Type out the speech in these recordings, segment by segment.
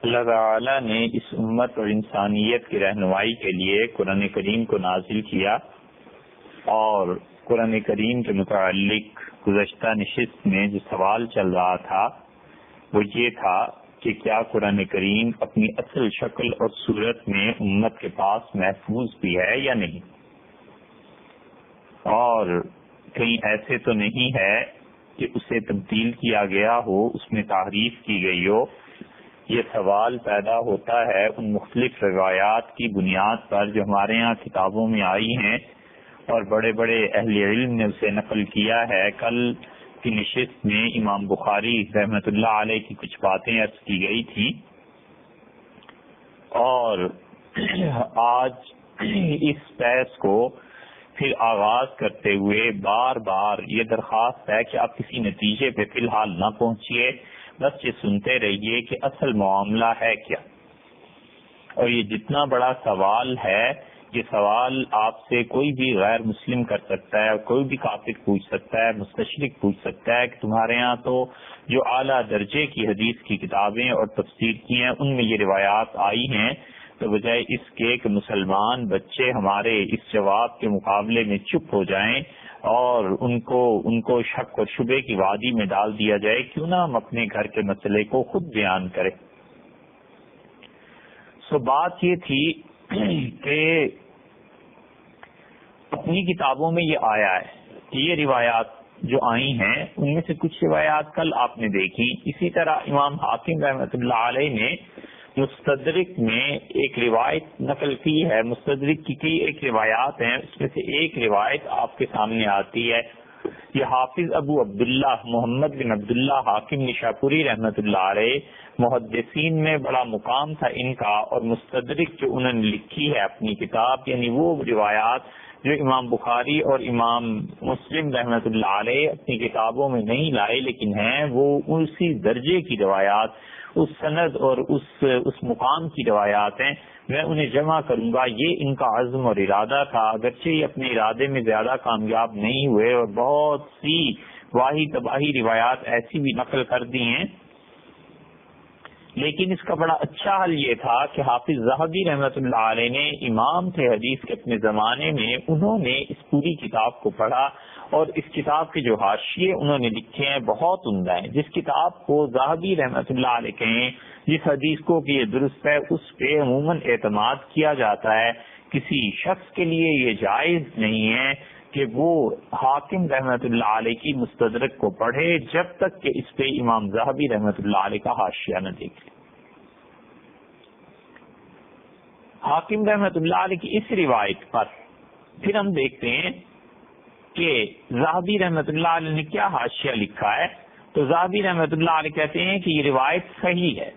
اللہ تعالی نے اس امت اور انسانیت کی رہنمائی کے لیے قرآن کریم کو نازل کیا، اور قرآن کریم کے متعلق گزشتہ نشست میں جو سوال چل رہا تھا وہ یہ تھا کہ کیا قرآن کریم اپنی اصل شکل اور صورت میں امت کے پاس محفوظ بھی ہے یا نہیں، اور کہیں ایسے تو نہیں ہے کہ اسے تبدیل کیا گیا ہو، اس میں تحریف کی گئی ہو۔ یہ سوال پیدا ہوتا ہے ان مختلف روایات کی بنیاد پر جو ہمارے ہاں کتابوں میں آئی ہیں اور بڑے بڑے اہل علم نے اسے نقل کیا ہے۔ کل کی نشست میں امام بخاری رحمۃ اللہ علیہ کی کچھ باتیں عرض کی گئی تھی، اور آج اس بحث کو پھر آغاز کرتے ہوئے بار بار یہ درخواست ہے کہ آپ کسی نتیجے پہ فی الحال نہ پہنچیے، بس یہ سنتے رہیے کہ اصل معاملہ ہے کیا۔ اور یہ جتنا بڑا سوال ہے، یہ سوال آپ سے کوئی بھی غیر مسلم کر سکتا ہے، کوئی بھی کافر پوچھ سکتا ہے، مستشرق پوچھ سکتا ہے کہ تمہارے ہاں تو جو اعلیٰ درجے کی حدیث کی کتابیں اور تفسیر کی ہیں ان میں یہ روایات آئی ہیں، تو بجائے اس کے کہ مسلمان بچے ہمارے اس جواب کے مقابلے میں چپ ہو جائیں اور ان کو شک اور شبے کی وادی میں ڈال دیا جائے، کیوں نہ ہم اپنے گھر کے مسئلے کو خود بیان کریں۔ بات یہ تھی کہ اپنی کتابوں میں یہ آیا ہے کہ یہ روایات جو آئی ہیں ان میں سے کچھ روایات کل آپ نے دیکھی۔ اسی طرح امام حاکم رحمۃ اللہ علیہ نے مستدرک میں ایک روایت نقل کی ہے، مستدرک کی کئی ایک روایات ہیں، اس میں سے ایک روایت آپ کے سامنے آتی ہے۔ یہ حافظ ابو عبداللہ محمد بن عبداللہ حاکم نشاپوری رحمۃ اللہ علیہ، محدثین میں بڑا مقام تھا ان کا، اور مستدرک جو انہوں نے لکھی ہے اپنی کتاب، یعنی وہ روایات جو امام بخاری اور امام مسلم رحمۃ اللہ علیہ اپنی کتابوں میں نہیں لائے لیکن ہیں، وہ اسی درجے کی روایات، اس سند اور اس مقام کی روایات ہیں۔ میں انہیں جمع کروں گا، یہ ان کا عزم اور ارادہ تھا، اگرچہ یہ اپنے ارادے میں زیادہ کامیاب نہیں ہوئے اور بہت سی واہی تباہی روایات ایسی بھی نقل کر دی ہیں، لیکن اس کا بڑا اچھا حل یہ تھا کہ حافظ ذہبی رحمۃ اللہ علیہ نے امام تھے حدیث کے اپنے زمانے میں، انہوں نے اس پوری کتاب کو پڑھا اور اس کتاب کے جو حاشیے انہوں نے لکھے ہیں بہت عمدہ ہیں۔ جس کتاب کو ذہبی رحمۃ اللہ علیہ کہیں، جس حدیث کو کہ یہ درست ہے، اس پہ عموماً اعتماد کیا جاتا ہے۔ کسی شخص کے لیے یہ جائز نہیں ہے کہ وہ حاکم رحمۃ اللہ علیہ کی مستدرک کو پڑھے جب تک کہ اس پہ امام ذہبی رحمۃ اللہ علیہ کا حاشیہ نہ دیکھے۔ حاکم رحمۃ اللہ علیہ کی اس روایت پر پھر ہم دیکھتے ہیں کہ ذہبی رحمۃ اللہ علیہ نے کیا حاشیہ لکھا ہے۔ تو ذہبی رحمۃ اللہ علیہ کہتے ہیں کہ یہ روایت صحیح ہے۔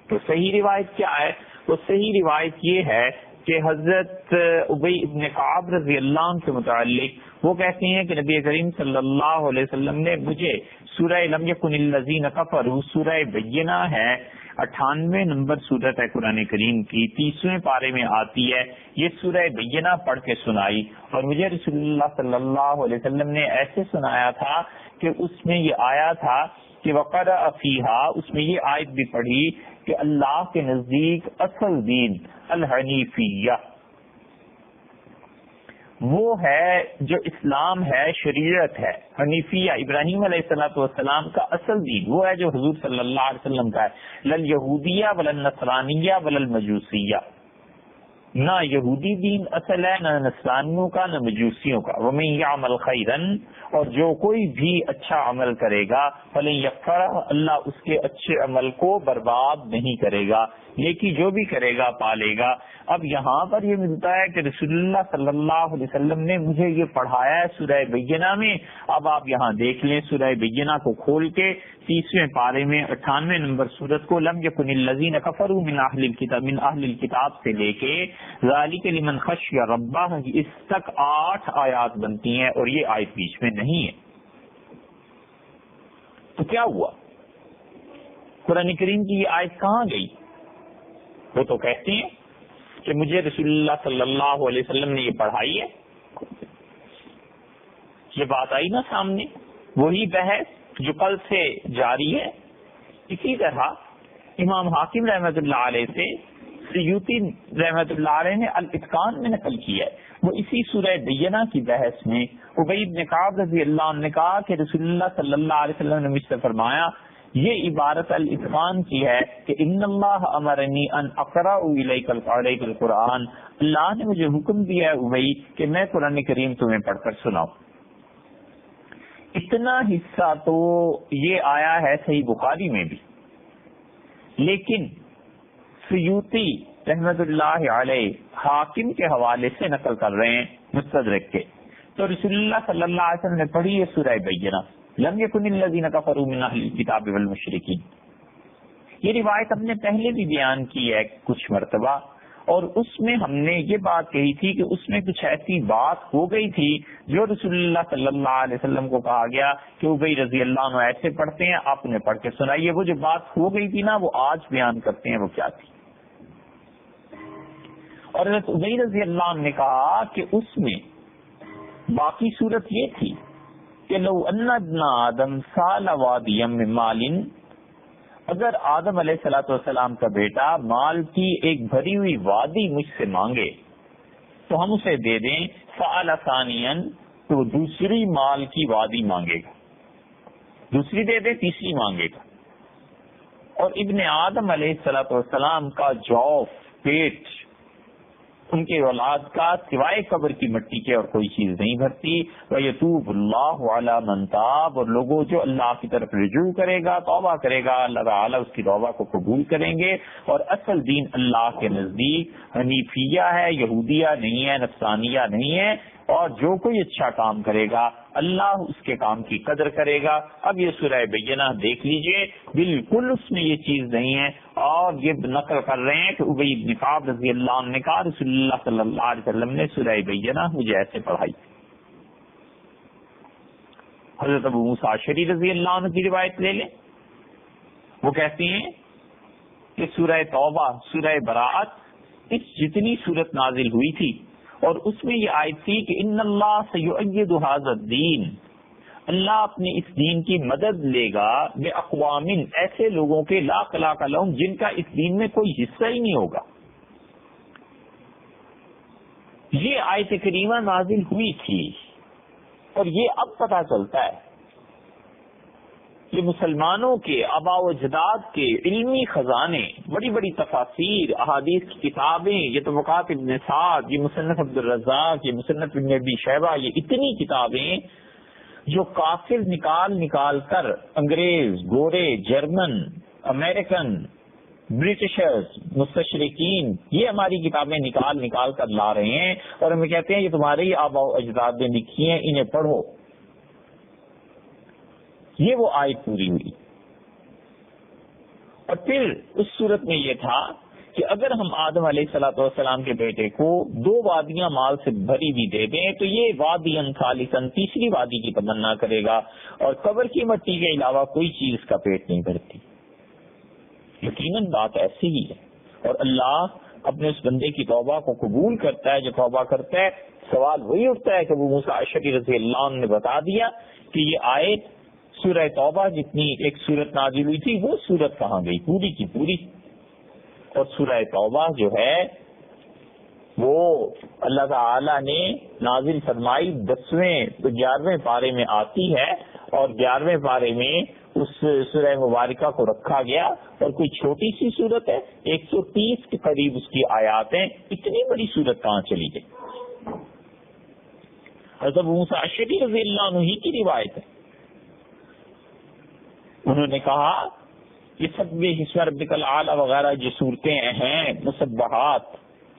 تو صحیح روایت کیا ہے؟ وہ صحیح روایت یہ ہے کہ حضرت ابی ابن کعب رضی اللہ عنہ کے متعلق وہ کہتے ہیں کہ نبی کریم صلی اللہ علیہ وسلم نے مجھے سورہ لم یکن الذین کفروا، سورہ بینہ ہے، 98 نمبر سورت ہے قرآن کریم کی، 30ویں پارے میں آتی ہے، یہ سورہ بینہ پڑھ کے سنائی، اور مجھے رسول اللہ صلی اللہ علیہ وسلم نے ایسے سنایا تھا کہ اس میں یہ آیا تھا کہ وقرأ فیہا، اس میں یہ آیت بھی پڑھی کہ اللہ کے نزدیک اصل دین الحنیفیہ وہ ہے جو اسلام ہے، شریعت ہے، حنیفیہ ابراہیم علیہ الصلوۃ والسلام کا اصل دین وہ ہے جو حضور صلی اللہ علیہ وسلم کا ہے، لل یہودیہ ولا النصرانیہ ولا المجوسیہ، نہ یہودی دین اصل ہے، نہ نصرانیوں کا، نہ مجوسیوں کا۔ ومن یعمل خیرا، اور جو کوئی بھی اچھا عمل کرے گا فلن یکفرہ، اللہ اس کے اچھے عمل کو برباد نہیں کرے گا، نیکی جو بھی کرے گا پالے گا۔ اب یہاں پر یہ ملتا ہے کہ رسول اللہ صلی اللہ علیہ وسلم نے مجھے یہ پڑھایا ہے سورہ بینہ میں۔ اب آپ یہاں دیکھ لیں سورہ بینہ کو کھول کے 30ویں پارے میں 98 نمبر سورت کو، لم یکن الذین کفروا من اہل الکتاب سے لے کے ذالک لمن خشی ربہ، اس تک 8 آیات بنتی ہیں اور یہ آیت بیچ میں نہیں ہے۔ تو کیا ہوا؟ قرآن کریم کی یہ آیت کہاں گئی؟ وہ تو کہتے ہیں کہ مجھے رسول اللہ صلی اللہ علیہ وسلم نے یہ پڑھائی ہے، یہ بات آئی نا سامنے، وہی بحث جو کل سے جاری ہے۔ اسی طرح امام حاکم رحمۃ اللہ علیہ سے سیوطی رحمۃ اللہ علیہ نے الاتقان میں نقل کیا ہے، وہ اسی سورہ بینہ کی بحث میں ابی بن کعب رضی اللہ عنہ نے کہا کہ رسول اللہ صلی اللہ علیہ وسلم نے مجھ سے فرمایا، یہ عبارت الاتقان کی ہے کہ ان اللہ امرنی ان اقرأ الیک القرآن، اللہ نے مجھے حکم دیا ہے ابی کہ میں قرآن کریم تمہیں پڑھ کر سناؤں۔ اتنا حصہ تو یہ آیا ہے صحیح بخاری میں بھی، لیکن سیوطی رحمت اللہ علیہ حاکم کے حوالے سے نقل کر رہے ہیں مستدرک کے، تو رسول اللہ صلی اللہ علیہ وسلم نے پڑھی ہے سورہ بینہ، لم یکن الذین کفروا من اہل الکتاب والمشرکین۔ یہ روایت ہم نے پہلے بھی بیان کی ہے کچھ مرتبہ، اور اس میں ہم نے یہ بات کہی تھی کہ اس میں کچھ ایسی بات ہو گئی تھی جو رسول اللہ صلی اللہ علیہ وسلم کو کہا گیا کہ ابی رضی اللہ عنہ ایسے پڑھتے ہیں، آپ نے پڑھ کے سنائیے۔ وہ جو بات ہو گئی تھی نا، وہ آج بیان کرتے ہیں وہ کیا تھی۔ اور حضرت ابی رضی اللہ عنہ نے کہا کہ اس میں باقی صورت یہ تھی کہ لو ان ابن آدم سال وادیا من مال، اگر آدم علیہ الصلوۃ والسلام کا بیٹا مال کی ایک بھری ہوئی وادی مجھ سے مانگے تو ہم اسے دے دیں، سأل ثانیا، تو دوسری مال کی وادی مانگے گا، دوسری دے دے تیسری مانگے گا۔ اور ابن آدم علیہ الصلوۃ والسلام کا جوف، پیٹ، ان کے اولاد کا سوائے قبر کی مٹی کے اور کوئی چیز نہیں بھرتی۔ وَيَتُوبُ اللَّهُ عَلَى مَن تَابَ، اور لوگوں جو اللہ کی طرف رجوع کرے گا، توبہ کرے گا، اللہ تعالیٰ اس کی توبہ کو قبول کریں گے۔ اور اصل دین اللہ کے نزدیک حنیفیہ ہے، یہودیہ نہیں ہے، نصرانیہ نہیں ہے، اور جو کوئی اچھا کام کرے گا اللہ اس کے کام کی قدر کرے گا۔ اب یہ سورہ بینہ دیکھ لیجئے، بالکل اس میں یہ چیز نہیں ہے، اور یہ نقل کر رہے ہیں کہ ابی بن کعب رضی اللہ عنہ نے کہا رسول اللہ صلی اللہ علیہ وسلم نے سورہ بینہ مجھے ایسے پڑھائی۔ حضرت ابو موسیٰ اشعری رضی اللہ عنہ کی روایت لے لیں، وہ کہتے ہیں کہ سورہ توبہ، سورہ براءت، اس جتنی صورت نازل ہوئی تھی، اور اس میں یہ آیت تھی کہ ان اللہ سیؤید ھذا الدین، اللہ اپنے اس دین کی مدد لے گا بے اقوام، ایسے لوگوں کے لا خلاق لہم، جن کا اس دین میں کوئی حصہ ہی نہیں ہوگا۔ یہ آیت کریمہ نازل ہوئی تھی، اور یہ اب پتہ چلتا ہے کہ مسلمانوں کے آباء و اجداد کے علمی خزانے، بڑی بڑی تفاسیر، احادیث کی کتابیں، یہ طبقات ابن سعد، یہ مصنف عبد الرزاق، یہ مصنف ابن ابی شیبہ، یہ اتنی کتابیں جو کافر نکال کر انگریز، گورے، جرمن، امریکن، برٹشرز، مستشرقین، یہ ہماری کتابیں نکال کر لا رہے ہیں، اور ہمیں کہتے ہیں یہ تمہارے ہی آباء و اجداد نے لکھی ہیں، انہیں پڑھو۔ یہ وہ آیت پوری ہوئی۔ اور پھر اس صورت میں یہ تھا کہ اگر ہم آدم علیہ الصلوۃ والسلام کے بیٹے کو 2 وادیاں مال سے بھری ہوئی دے دیں تو یہ وادیاً ثالثاً، تیسری وادی کی تمنا کرے گا، اور قبر کی مٹی کے علاوہ کوئی چیز کا پیٹ نہیں بھرتی۔ یقیناً بات ایسی ہی ہے، اور اللہ اپنے اس بندے کی توبہ کو قبول کرتا ہے جو توبہ کرتا ہے۔ سوال وہی اٹھتا ہے کہ ابو موسیٰ اشعری رضی اللہ عنہ نے بتا دیا کہ یہ آیت سورہ توبہ جتنی ایک سورت نازل ہوئی تھی وہ سورت کہاں گئی، پوری کی پوری۔ اور سورہ توبہ جو ہے وہ اللہ تعالی نے نازل فرمائی 11ویں پارے میں آتی ہے، اور 11ویں پارے میں اس سورہ مبارکہ کو رکھا گیا، اور کوئی چھوٹی سی سورت ہے، 130 کے قریب اس کی آیات ہیں، اتنی بڑی سورت کہاں چلی گئی۔ حضرت ابو موسیٰ اشعری رضی اللہ عنہ ہی کی روایت ہے، انہوں نے کہا یہ سبح اسم ربک الاعلی وغیرہ جو صورتیں ہیں، مسبحات،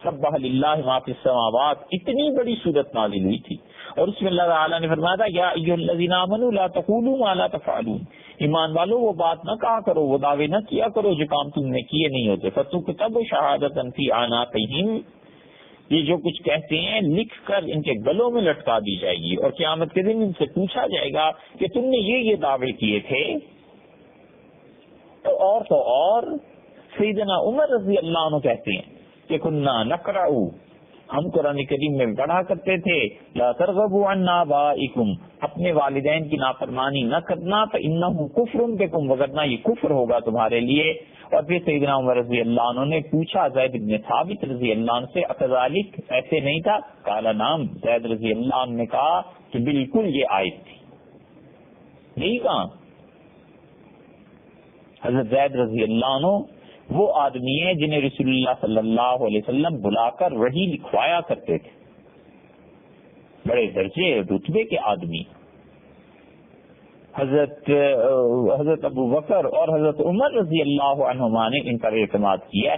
سبح للہ ما فی السماوات، اتنی بڑی صورت نازل ہوئی تھی، اور اس میں اللہ تعالیٰ نے فرمایا تھا یا ایھا الذین آمنوا لا تقولوا ما لا تفعلون، ایمان والو وہ بات نہ کہا کرو، وہ دعوے نہ کیا کرو جو کام تم نے کیے نہیں ہوتے، فتکتب شہادۃ فی اعناقہم، یہ جو کچھ کہتے ہیں لکھ کر ان کے گلوں میں لٹکا دی جائے گی، اور قیامت کے دن ان سے پوچھا جائے گا کہ تم نے یہ دعوے کیے تھے۔ تو اور سیدنا عمر رضی اللہ عنہ کہتے ہیں کہ کننا نقرأ، ہم قرآن کریم میں پڑھا کرتے تھے لا ترغبوا عن آبائکم، اپنے والدین کی نافرمانی نہ کرنا، فإنہ کفر بکم، وگرنہ یہ کفر ہوگا تمہارے لیے۔ اور پھر سیدنا عمر رضی اللہ عنہ نے پوچھا زید بن ثابت رضی اللہ عنہ سے اکذالک، ایسے نہیں تھا؟ قال نعم، زید رضی اللہ عنہ نے کہا کہ بالکل یہ آیت تھی۔ نہیں کہا؟ حضرت زید رضی اللہ عنہ وہ آدمی ہے جنہیں رسول اللہ صلی اللہ علیہ وسلم بلا کر وحی لکھوایا کرتے تھے، بڑے درجے رتبے کے آدمی۔ حضرت ابو بکر اور حضرت عمر رضی اللہ عنہما نے ان پر اعتماد کیا ہے،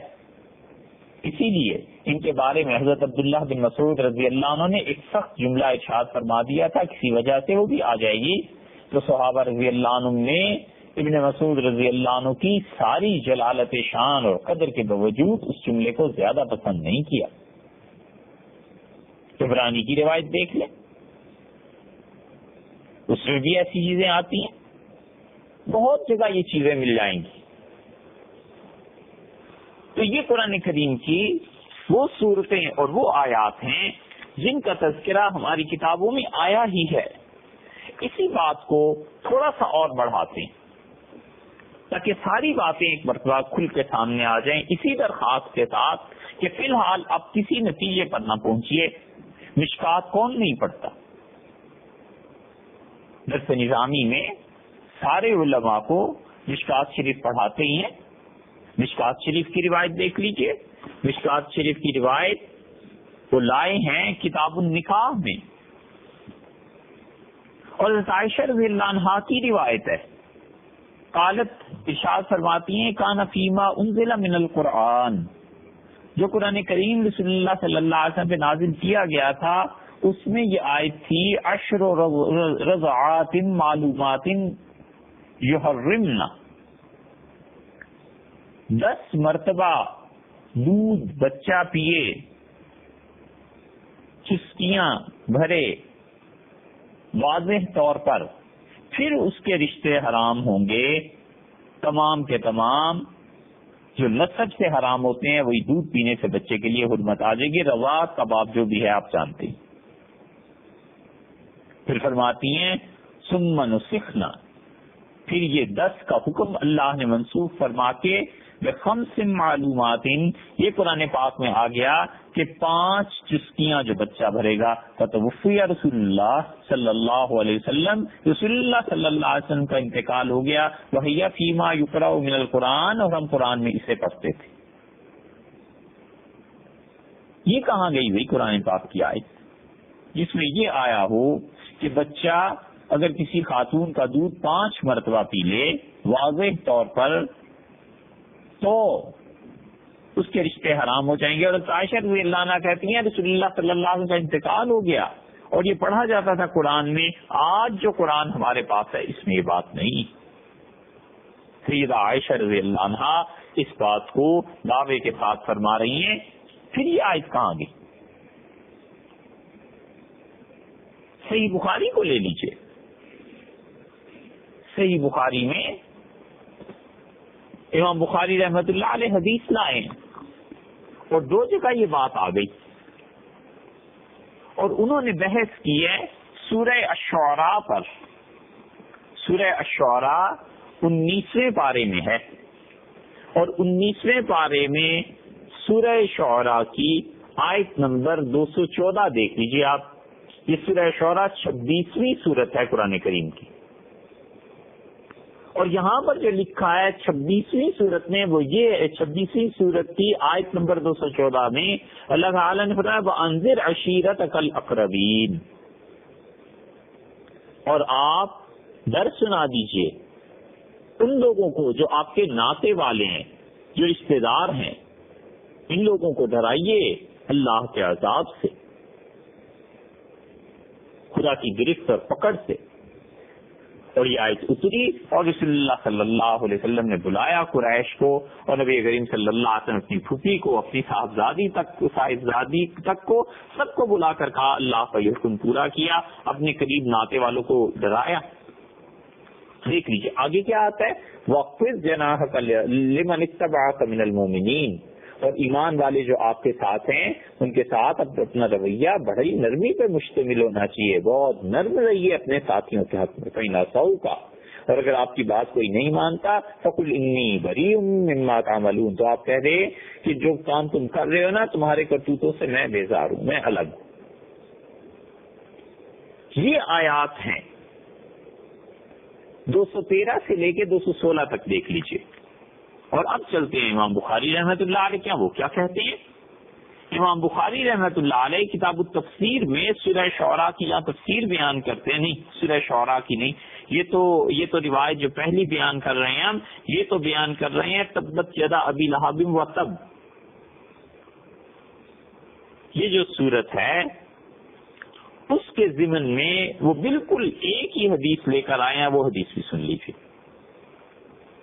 اسی لیے ان کے بارے میں حضرت عبداللہ بن مسعود رضی اللہ عنہ نے ایک سخت جملہ ارشاد فرما دیا تھا، کسی وجہ سے وہ بھی آ جائے گی، تو صحابہ رضی اللہ عنہ نے ابن مسعود رضی اللہ عنہ کی ساری جلالت شان اور قدر کے باوجود اس جملے کو زیادہ پسند نہیں کیا۔ طبرانی کی روایت دیکھ لیں، اس میں بھی ایسی چیزیں آتی ہیں، بہت جگہ یہ چیزیں مل جائیں گی۔ تو یہ قرآن کریم کی وہ صورتیں اور وہ آیات ہیں جن کا تذکرہ ہماری کتابوں میں آیا ہی ہے۔ اسی بات کو تھوڑا سا اور بڑھاتے ہیں تاکہ ساری باتیں ایک مرتبہ کھل کے سامنے آ جائیں، اسی درخواست کے ساتھ کہ فی الحال آپ کسی نتیجے پر نہ پہنچیے۔ مشکات کون نہیں پڑھتا؟ درس نظامی میں سارے علماء کو مشکات شریف پڑھاتے ہی ہیں۔ مشکات شریف کی روایت دیکھ لیجئے، مشکات شریف کی روایت وہ لائے ہیں کتاب النکاح میں، اور حضرت عائشہ رضی اللہ عنہا کی روایت ہے، قالت ارشاد فرماتی ہیں کان فیما انزل من القرآن، جو قرآن کریم رسول اللہ صلی اللہ علیہ وسلم پہ نازل کیا گیا تھا اس میں یہ آیت تھی 10 رضعات معلومات یحرمن، 10 مرتبہ دودھ بچہ پیے، چسکیاں بھرے واضح طور پر، پھر اس کے رشتے حرام ہوں گے، تمام کے تمام جو نسب سے حرام ہوتے ہیں وہی دودھ پینے سے بچے کے لیے حرمت آ جائے گی۔ روا کباب جو بھی ہے آپ جانتے ہیں۔ پھر فرماتی ہیں ثم نسخنا، پھر یہ 10 کا حکم اللہ نے منسوخ فرما کے بخمس معلومات، یہ قرآن پاک میں آ گیا کہ 5 چسکیاں جو بچہ بھرے گا، فتوفی رسول اللہ صلی اللہ علیہ وسلم، رسول اللہ صلی اللہ علیہ وسلم کا انتقال ہو گیا، وہی فیما یقرأ من القرآن، اور ہم قرآن میں اسے پڑھتے تھے۔ یہ کہاں گئی بھائی قرآن پاک کی آیت جس میں یہ آیا ہو کہ بچہ اگر کسی خاتون کا دودھ 5 مرتبہ پی لے واضح طور پر تو اس کے رشتے حرام ہو جائیں گے۔ اور عائشہ رضی اللہ عنہا کہتی ہیں رسول اللہ صلی اللہ علیہ وسلم کا انتقال ہو گیا اور یہ پڑھا جاتا تھا قرآن میں، آج جو قرآن ہمارے پاس ہے اس میں یہ بات نہیں۔ سیدہ عائشہ رضی اللہ عنہا اس بات کو دعوے کے ساتھ فرما رہی ہیں۔ پھر یہ آیت کہاں گئی؟ صحیح بخاری کو لے لیجئے، صحیح بخاری میں امام بخاری رحمت اللہ علیہ حدیث لائے ہیں اور 2 جگہ یہ بات آ گئی، اور انہوں نے بحث کی ہے سورہ الشعراء پر۔ سورہ الشعراء 19ویں پارے میں ہے، اور 19ویں پارے میں سورہ شعراء کی آیت نمبر 214 دیکھ لیجیے آپ۔ یہ سورہ شعراء 26ویں سورت ہے قرآن کریم کی، اور یہاں پر جو لکھا ہے 26ویں سورت میں وہ یہ 26ویں سورت کی آیت نمبر 214 میں اللہ تعالیٰ نے فرمایا وَأَنذِرْ عَشِيرَتَكَ الْأَقْرَبِينَ، اور آپ ڈر سنا دیجئے ان لوگوں کو جو آپ کے ناطے والے ہیں، جو رشتے دار ہیں، ان لوگوں کو ڈرائیے اللہ کے عذاب سے، خدا کی گرفت اور پکڑ سے۔ اور یہ آیت اتری اور رسول اللہ صلی اللہ علیہ وسلم نے بلایا قریش کو، اور نبی کریم صلی اللہ علیہ وسلم اپنی پھوپھی کو، اپنی صاحبزادی تک کو سب کو بلا کر کہا اللہ کا یہ حکم پورا کیا، اپنے قریب ناطے والوں کو ڈرایا۔ دیکھ لیجیے آگے کیا آتا ہے، وَاخْفِضْ جَنَاحَكَ لِمَنِ اتَّبَعَكَ مِنَ الْمُؤْمِنِينَ، اور ایمان والے جو آپ کے ساتھ ہیں ان کے ساتھ اپنا رویہ بڑی نرمی پہ مشتمل ہونا چاہیے. بہت نرم رہیے اپنے ساتھیوں کے حق میں. فَإِنْ عَصَوْكَ، اور اگر آپ کی بات کوئی نہیں مانتا فَقُلْ إِنِّي بَرِيءٌ مِّمَّا تَعْمَلُونَ، تو آپ کہہ دیں کہ جو کام تم کر رہے ہو نا تمہارے کرتوتوں سے میں بیزار ہوں، میں الگ ہوں. یہ آیات ہیں 213 سے لے کے 216 تک دیکھ لیجئے. اور اب چلتے ہیں امام بخاری رحمۃ اللہ علیہ وہ کیا کہتے ہیں. امام بخاری رحمۃ اللہ علیہ کتاب التفسیر میں سورہ شعراء کی یہاں تفسیر بیان کرتے ہیں، نہیں سورہ شعراء کی نہیں، یہ تو روایت جو پہلی بیان کر رہے ہیں ہم، یہ تو بیان کر رہے ہیں تبت یدا ابی لہب و تب. یہ جو صورت ہے اس کے ضمن میں وہ بالکل ایک ہی حدیث لے کر آئے ہیں، وہ حدیث بھی سن لیجیے.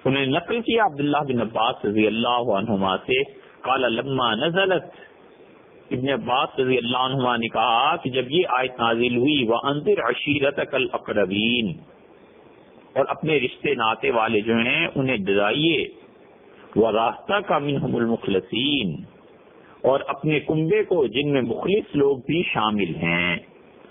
انہوں نے نقل کیا عبداللہ بن عباس رضی اللہ عنہما سے، قال لما نزلت، ابن عباس رضی اللہ عنہما نے کہا کہ جب یہ آیت نازل ہوئی وَأَنذِرْ عَشِيرَتَكَ الْأَقْرَبِينَ، اور اپنے رشتے ناتے والے جو ہیں انہیں ڈرائیے، وَرَحْتَكَ مِنْهُمُ الْمُخْلَصِينَ، اور اپنے کنبے کو جن میں مخلص لوگ بھی شامل ہیں.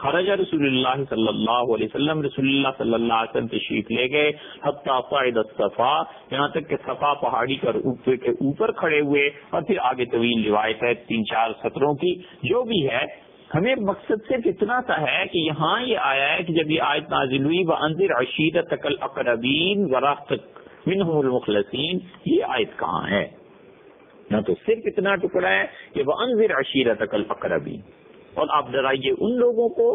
خرج رسول اللہ صلی اللہ علیہ وسلم، رسول اللہ صلی اللہ علیہ وسلم تشریف لے گئے، حتی صعد الصفا، یہاں تک کہ صفا پہاڑی کے اوپر کھڑے ہوئے. اور پھر آگے طویل روایت ہے 3-4 سطروں کی. جو بھی ہے ہمیں مقصد صرف اتنا سا ہے کہ یہاں یہ آیا ہے کہ جب یہ آیت نازل ہوئی وَأَنذِرْ عَشِيرَتَكَ الْأَقْرَبِينَ وَرَحْتَكَ مِنْهُمُ الْمُخْلَصِينَ، یہ آیت کہاں ہے؟ نہ تو صرف اتنا ٹکڑا ہے کہ وَأَنذِرْ عَشِيرَتَكَ الْأَقْرَبِينَ، اور آپ ڈرائیے ان لوگوں کو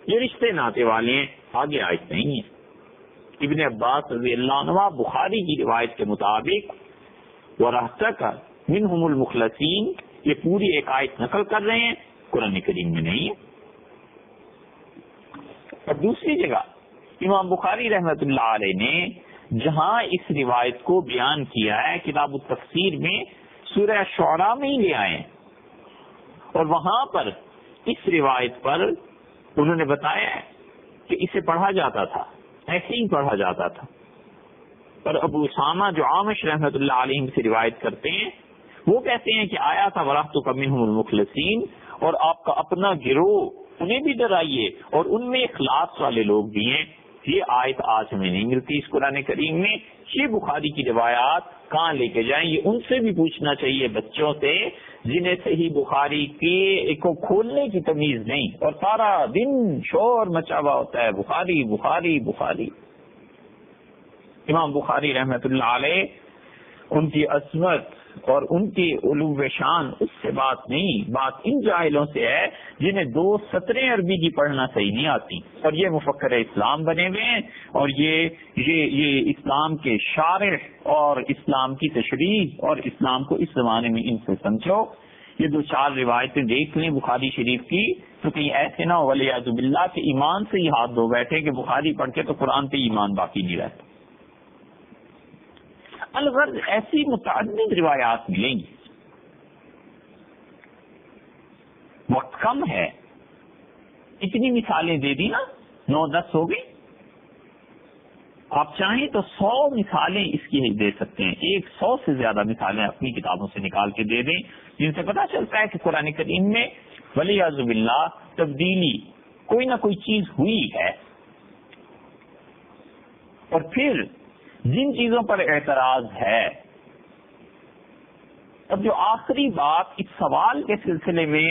جو رشتے ناتے والے ہیں. آگے آیت نہیں ہے. ابن عباس رضی اللہ عنہ بخاری کی روایت کے مطابق وَرَحْتَكَ مِنْهُمُ الْمُخْلَصِينَ یہ پوری ایک آیت نقل کر رہے ہیں، قرآن کریم میں نہیں ہے. اور دوسری جگہ امام بخاری رحمۃ اللہ علیہ نے جہاں اس روایت کو بیان کیا ہے کتاب التفسیر میں سورہ شعراء میں ہی لے آئے ہیں، اور وہاں پر اس روایت پر انہوں نے بتایا ہے کہ اسے پڑھا جاتا تھا، ایسے ہی پڑھا جاتا تھا. پر ابو اسامہ جو عامش رحمۃ اللہ علیہ سے روایت کرتے ہیں وہ کہتے ہیں کہ آیا تھا وَرَحْتُكَ مِنْهُمُ الْمُخْلَصِينَ، اور آپ کا اپنا گروہ انہیں بھی ڈرائیے اور ان میں اخلاص والے لوگ بھی ہیں. یہ آیت آج ہمیں نہیں ملتی اس قرآن کریم میں. یہ بخاری کی روایات کہاں لے کے جائیں؟ یہ ان سے بھی پوچھنا چاہیے بچوں سے جنہیں صحیح بخاری کی کو کھولنے کی تمیز نہیں اور سارا دن شور مچا ہوا ہوتا ہے بخاری بخاری بخاری. امام بخاری رحمت اللہ علیہ ان کی عظمت اور ان کی علو شان اس سے بات نہیں، بات ان جاہلوں سے ہے جنہیں 2 سطریں عربی کی پڑھنا صحیح نہیں آتی، اور یہ مفکر اسلام بنے ہوئے ہیں، اور یہ اسلام کے شارح اور اسلام کی تشریح اور اسلام کو اس زمانے میں ان سے سمجھو. یہ 2-4 روایتیں دیکھ لیں بخاری شریف کی تو کہیں ایسے نہ ولیعذ باللہ کہ ایمان سے ہی ہاتھ دھو بیٹھے کہ بخاری پڑھ کے تو قرآن پہ ایمان باقی نہیں رہتا. الغرض ایسی متعدد روایات ملیں گی. وقت کم ہے، اتنی مثالیں دے دی نا، 9-10 ہو گئی. آپ چاہیں تو 100 مثالیں اس کی دے سکتے ہیں، 100 سے زیادہ مثالیں اپنی کتابوں سے نکال کے دے دیں جن سے پتہ چلتا ہے کہ قرآن کریم میں ولیعذ باللہ تبدیلی کوئی نہ کوئی چیز ہوئی ہے. اور پھر جن چیزوں پر اعتراض ہے، اب جو آخری بات اس سوال کے سلسلے میں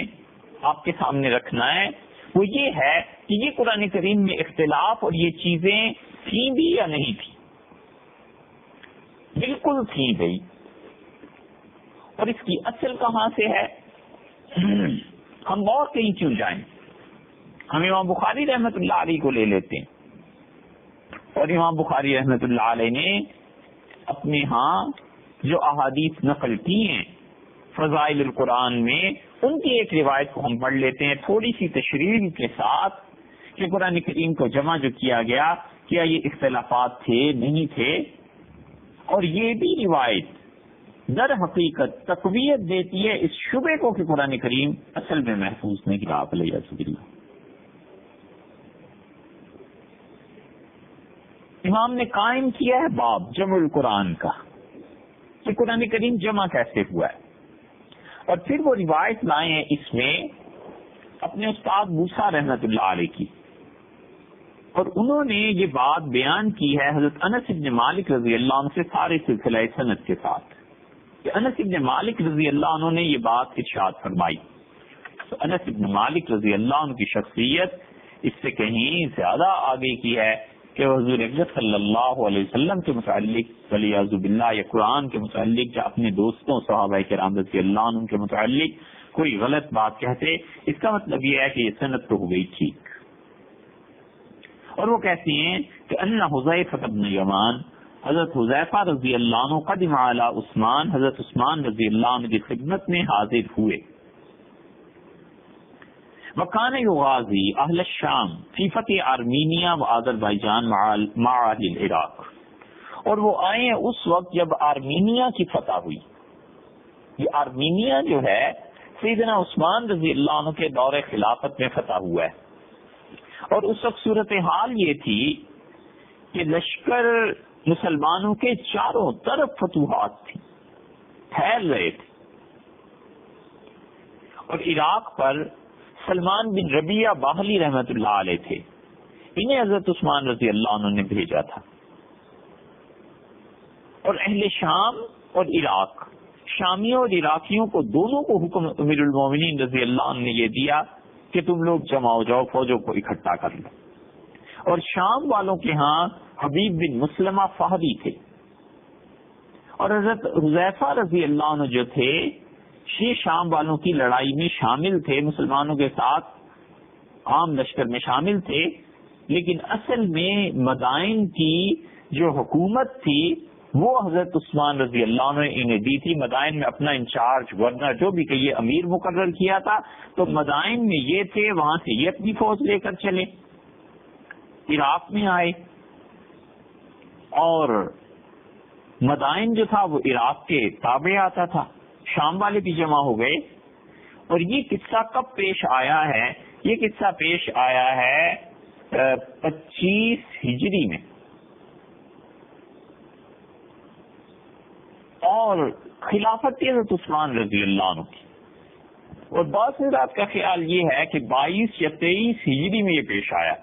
آپ کے سامنے رکھنا ہے وہ یہ ہے کہ یہ قرآن کریم میں اختلاف اور یہ چیزیں تھیں بھی یا نہیں تھیں. بالکل تھیں بھائی. اور اس کی اصل کہاں سے ہے؟ ہم اور کہیں کیوں جائیں؟ ہم امام بخاری رحمت اللہ علیہ کو لے لیتے ہیں، اور امام بخاری رحمت اللہ علیہ نے اپنے ہاں جو احادیث نقل کی ہیں فضائل القرآن میں، ان کی ایک روایت کو ہم پڑھ لیتے ہیں تھوڑی سی تشریح کے ساتھ کہ قرآن کریم کو جمع جو کیا گیا کیا یہ اختلافات تھے نہیں تھے. اور یہ بھی روایت در حقیقت تقویت دیتی ہے اس شبے کو کہ قرآن کریم اصل میں محفوظ نہیں رہا ولیعذ باللہ. امام نے قائم کیا ہے باب جمع القرآن کا کہ قرآن کریم جمع کیسے ہوا ہے. اور پھر وہ روایت لائے ہیں اس میں اپنے استاد موسیٰ رحمۃ اللہ علیہ کی، اور انہوں نے یہ بات بیان کی ہے حضرت انس بن مالک رضی اللہ عنہ سے سارے سلسلہ سند کے ساتھ، کہ انس بن مالک رضی اللہ عنہ نے یہ بات ارشاد فرمائی. تو انس بن مالک رضی اللہ عنہ کی شخصیت اس سے کہیں زیادہ آگے کی ہے کہ وہ حضور اقدس صلی اللہ علیہ وسلم کے متعلق ولیعوذ باللہ یا قرآن کے متعلق یا اپنے دوستوں صحابہ کرام رضی اللہ عنہ کے متعلق کوئی غلط بات کہتے. اس کا مطلب یہ ہے کہ یہ سند تو ہو گئی ٹھیک. اور وہ کہتی ہیں کہ ان حذیفہ بن یمان، حضرت حذیفہ رضی اللہ عنہ قدم علی عثمان، حضرت عثمان رضی اللہ عنہ کی خدمت میں حاضر ہوئے. وکان یغازی اہل الشام فی فتح آرمینیا و آذربائیجان مع اہل العراق، اور وہ آئے ہیں اس وقت جب آرمینیا کی فتح ہوئی. یہ آرمینیا جو ہے سیدنا عثمان رضی اللہ عنہ کے دور خلافت میں فتح ہوا ہے، اور اس وقت صورتحال یہ تھی کہ لشکر مسلمانوں کے چاروں طرف فتوحات تھی، پھیل رہے تھے، اور عراق پر سلمان بن ربیعہ باہلی رحمت اللہ علیہ تھے. انہیں حضرت عثمان رضی اللہ عنہ نے بھیجا تھا. اور اہل شام اور عراق، شامیوں اور عراقیوں کو دونوں کو حکم امیر المومنین رضی اللہ عنہ نے یہ دیا کہ تم لوگ جمع ہو جاؤ، فوجوں کو اکٹھا کر لو. اور شام والوں کے ہاں حبیب بن مسلمہ فہری تھے، اور حضرت حذیفہ رضی اللہ عنہ جو تھے یہ شام والوں کی لڑائی میں شامل تھے، مسلمانوں کے ساتھ عام لشکر میں شامل تھے، لیکن اصل میں مدائن کی جو حکومت تھی وہ حضرت عثمان رضی اللہ عنہ نے انہیں دی تھی. مدائن میں اپنا انچارج گورنر جو بھی کہیے امیر مقرر کیا تھا، تو مدائن میں یہ تھے، وہاں سے یہ اپنی فوج لے کر چلے، عراق میں آئے، اور مدائن جو تھا وہ عراق کے تابع آتا تھا. شام والے بھی جمع ہو گئے. اور یہ قصہ کب پیش آیا ہے؟ یہ قصہ پیش آیا ہے 25 ہجری میں، اور خلافت حضرت عثمان رضی اللہ عنہ کی. اور بعض حضرات کا خیال یہ ہے کہ 22 یا 23 ہجری میں یہ پیش آیا.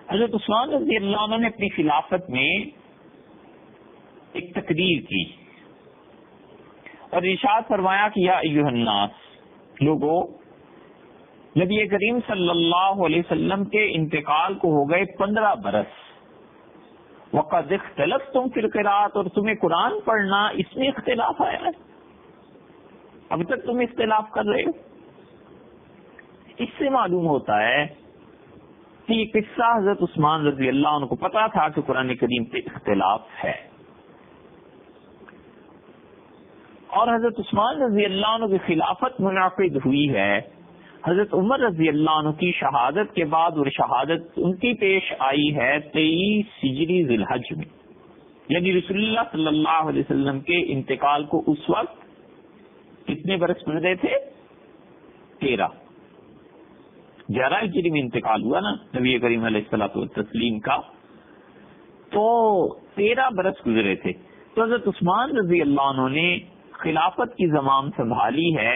حضرت عثمان رضی اللہ عنہ نے اپنی خلافت میں ایک تقریر کی اور ارشاد فرمایا کہ یا ایھا الناس، لوگو، نبی کریم صلی اللہ علیہ وسلم کے انتقال کو ہو گئے 15 برس. وقد اختلفتم فی القراءۃ، اور تمہیں قرآن پڑھنا اس میں اختلاف آیا ہے، اب تک تم اختلاف کر رہے ہو. اس سے معلوم ہوتا ہے کہ یہ قصہ حضرت عثمان رضی اللہ عنہ کو پتا تھا کہ قرآن کریم پہ اختلاف ہے. اور حضرت عثمان رضی اللہ عنہ کی خلافت منعقد ہوئی ہے حضرت عمر رضی اللہ عنہ کی شہادت کے بعد، اور شہادت ان کی پیش آئی ہے 23 ہجری ذی الحج میں، یعنی رسول اللہ صلی اللہ علیہ وسلم کے انتقال کو اس وقت کتنے برس گزرے تھے؟ 13. 11 ہجری میں انتقال ہوا نا نبی کریم علیہ الصلوۃ والتسلیم کا، تو 13 برس گزرے تھے. تو حضرت عثمان رضی اللہ عنہ نے خلافت کی زمام سنبھالی ہے،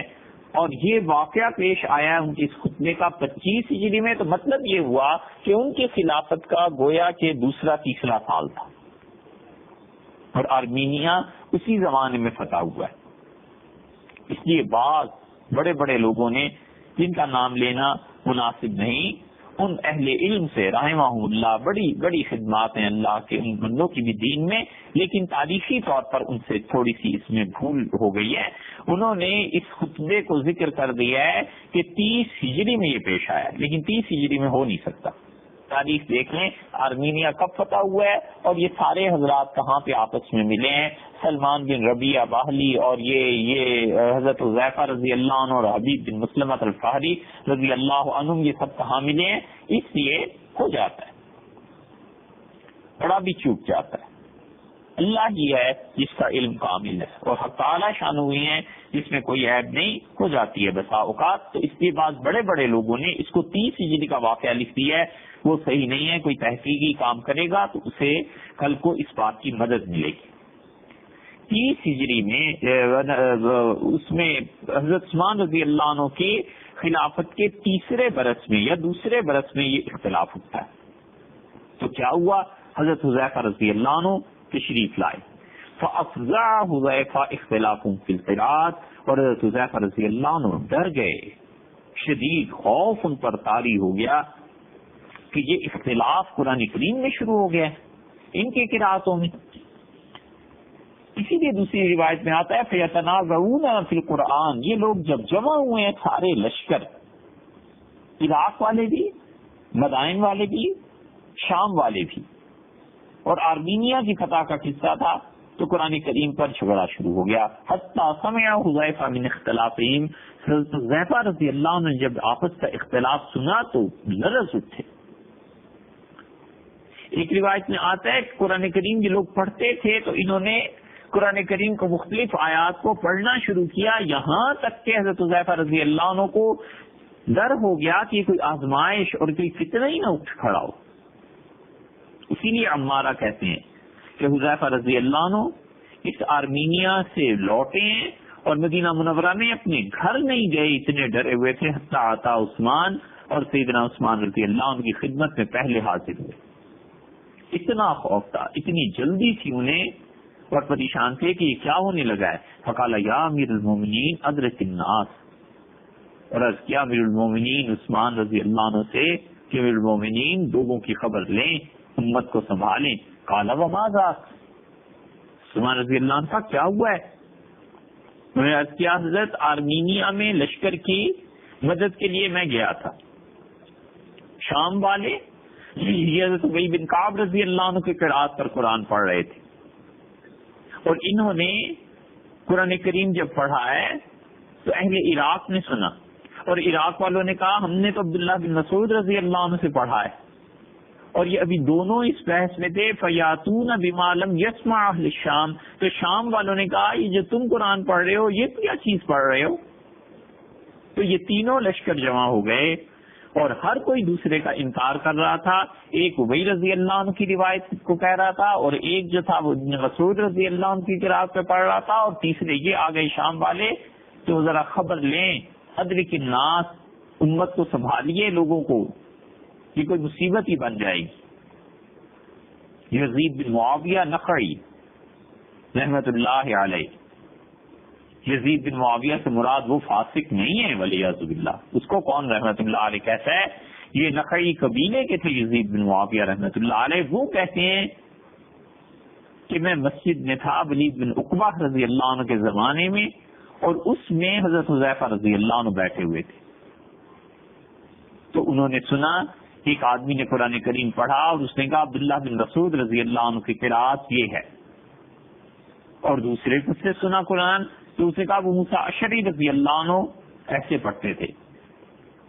اور یہ واقعہ پیش آیا ہے ان کی اس خطبے کا 25 ہجری میں. تو مطلب یہ ہوا کہ ان کی خلافت کا گویا کہ دوسرا تیسرا سال تھا، اور آرمینیا اسی زمانے میں فتح ہوا ہے. اس لیے بعض بڑے بڑے لوگوں نے، جن کا نام لینا مناسب نہیں، ان اہل علم سے رحمہم اللہ، بڑی بڑی خدمات ہیں اللہ کے ان بندوں کی بھی دین میں، لیکن تاریخی طور پر ان سے تھوڑی سی اس میں بھول ہو گئی ہے. انہوں نے اس خطبے کو ذکر کر دیا ہے کہ 30 ہجری میں یہ پیش آیا، لیکن 30 ہجری میں ہو نہیں سکتا. تاریخ دیکھ لیں آرمینیا کب فتح ہوا ہے، اور یہ سارے حضرات کہاں پہ آپس میں ملے ہیں. سلمان بن ربیعہ باہلی اور یہ حضرت حذیفہ رضی اللہ عنہ اور حبیب بن مسلمہ الفہری رضی اللہ عنہم، یہ سب کہاں ملے ہیں. اس لیے ہو جاتا ہے، بڑا بھی چوک جاتا ہے. اللہ ہی ہے جس کا علم کامل ہے، اور حق تعالی شان ہوئی ہیں جس میں کوئی عیب نہیں، ہو جاتی ہے بسا اوقات. تو اس کے بعد بڑے بڑے لوگوں نے اس کو 30 ہجری کا واقعہ لکھ دیا ہے، وہ صحیح نہیں ہے. کوئی تحقیقی کام کرے گا تو اسے کل کو اس بات کی مدد ملے گی. 30 ہجری میں اس میں حضرت عثمان رضی اللہ عنہ کی خلافت کے تیسرے برس میں یا دوسرے برس میں یہ اختلاف ہوتا ہے. تو کیا ہوا؟ حضرت حذیفہ رضی اللہ عنہ تشریف لائے. فافزع حذیفہ اختلاف فی القراءۃ، اور حضرت حذیفہ رضی اللہ عنہ ڈر گئے، شدید خوف ان پر طاری ہو گیا کہ یہ اختلاف قرآن کریم میں شروع ہو گیا ہے ان کی قراءتوں میں. اسی لیے دوسری روایت میں آتا ہے فَيَتَنَازَعُونَ فِي الْقُرْآنِ، یہ لوگ جب جمع ہوئے ہیں سارے لشکر، عراق والے بھی، مدائن والے بھی، شام والے بھی، اور آرمینیا کی فتح کا قصہ تھا، تو قرآن کریم پر جھگڑا شروع ہو گیا. حتیٰ سمع حذیفہ من اختلافہم، حضرت حذیفہ رضی اللہ عنہ نے جب آپس کا اختلاف سنا تو لرز اٹھے. ایک روایت میں آتا ہے کہ قرآن کریم جو لوگ پڑھتے تھے تو انہوں نے قرآن کریم کو مختلف آیات کو پڑھنا شروع کیا، یہاں تک کہ حضرت حذیفہ رضی اللہ عنہ کو ڈر ہو گیا کہ کوئی آزمائش اور کوئی فتنہ ہی نہ اٹھ کھڑا ہو. اسی لیے عمارہ کہتے ہیں کہ حذیفہ رضی اللہ عنہ اس آرمینیا سے لوٹے ہیں اور مدینہ منورہ میں اپنے گھر نہیں گئے، اتنے ڈرے ہوئے تھے. حتیٰ آتا عثمان، اور سیدنا عثمان رضی اللہ عنہ کی خدمت میں پہلے حاضر ہوئے. اتنا خوف تھا، اتنی جلدی تھی انہیں، اور پریشان تھے کہ یہ کیا ہونے لگا ہے. فقال یا امیر المومنین ادرک الناس، اور عرض کیا امیر المومنین عثمان رضی اللہ عنہ سے کہ امیر المومنین لوگوں کی خبر لیں، امت کو سنبھالیں. قال وما ذاک، عثمان رضی اللہ عنہ کا کیا ہوا ہے؟ انہوں نے عرض کیا حضرت آرمینیا میں لشکر کی مدد کے لیے میں گیا تھا. شام والے یہ حضرت ابی بن کعب رضی اللہ عنہ کے قرات پر قرآن پڑھ رہے تھے، اور انہوں نے قرآن کریم جب پڑھا ہے تو اہل عراق نے سنا، اور عراق والوں نے کہا ہم نے تو عبداللہ بن مسعود رضی اللہ عنہ سے پڑھا ہے، اور یہ ابھی دونوں اس بحث میں تھے. فَيَاتُونَ بِمَا لَمْ يَسْمَعْ أَهْلُ الشَّامِ، تو شام والوں نے کہا یہ جو تم قرآن پڑھ رہے ہو یہ کیا چیز پڑھ رہے ہو؟ تو یہ تینوں لشکر جمع ہو گئے اور ہر کوئی دوسرے کا انکار کر رہا تھا. ایک ابی رضی اللہ عنہ کی روایت کو کہہ رہا تھا، اور ایک جو تھا وہ ابن مسعود رضی اللہ عنہ کی قرات پہ پڑھ رہا تھا، اور تیسرے یہ آ گئے شام والے. تو ذرا خبر لیں، ادرک الناس، امت کو سنبھالیے، لوگوں کو، یہ کوئی مصیبت ہی بن جائے گی. یزید بن معاویہ نخعی رحمت اللہ علیہ، یزید بن معاویہ سے مراد وہ فاسق نہیں ہے والعیاذ باللہ، اس کو کون رحمت اللہ علیہ کہتا ہے؟ یہ نخعی قبیلے کے تھے یزید بن معاویہ رحمت اللہ علیہ. وہ کہتے ہیں کہ میں مسجد میں تھا ولید بن عقبہ رضی اللہ عنہ کے زمانے میں، اور اس میں حضرت حذیفہ رضی اللہ عنہ بیٹھے ہوئے تھے. تو انہوں نے سنا ایک آدمی نے قرآن کریم پڑھا، اور اس نے کہا عبداللہ بن مسعود رضی اللہ عنہ کی قرات یہ ہے، اور دوسرے کس سے سنا قرآن تو اسے کہا ابو موسیٰ اشعری رضی اللہ عنہ ایسے پڑھتے تھے.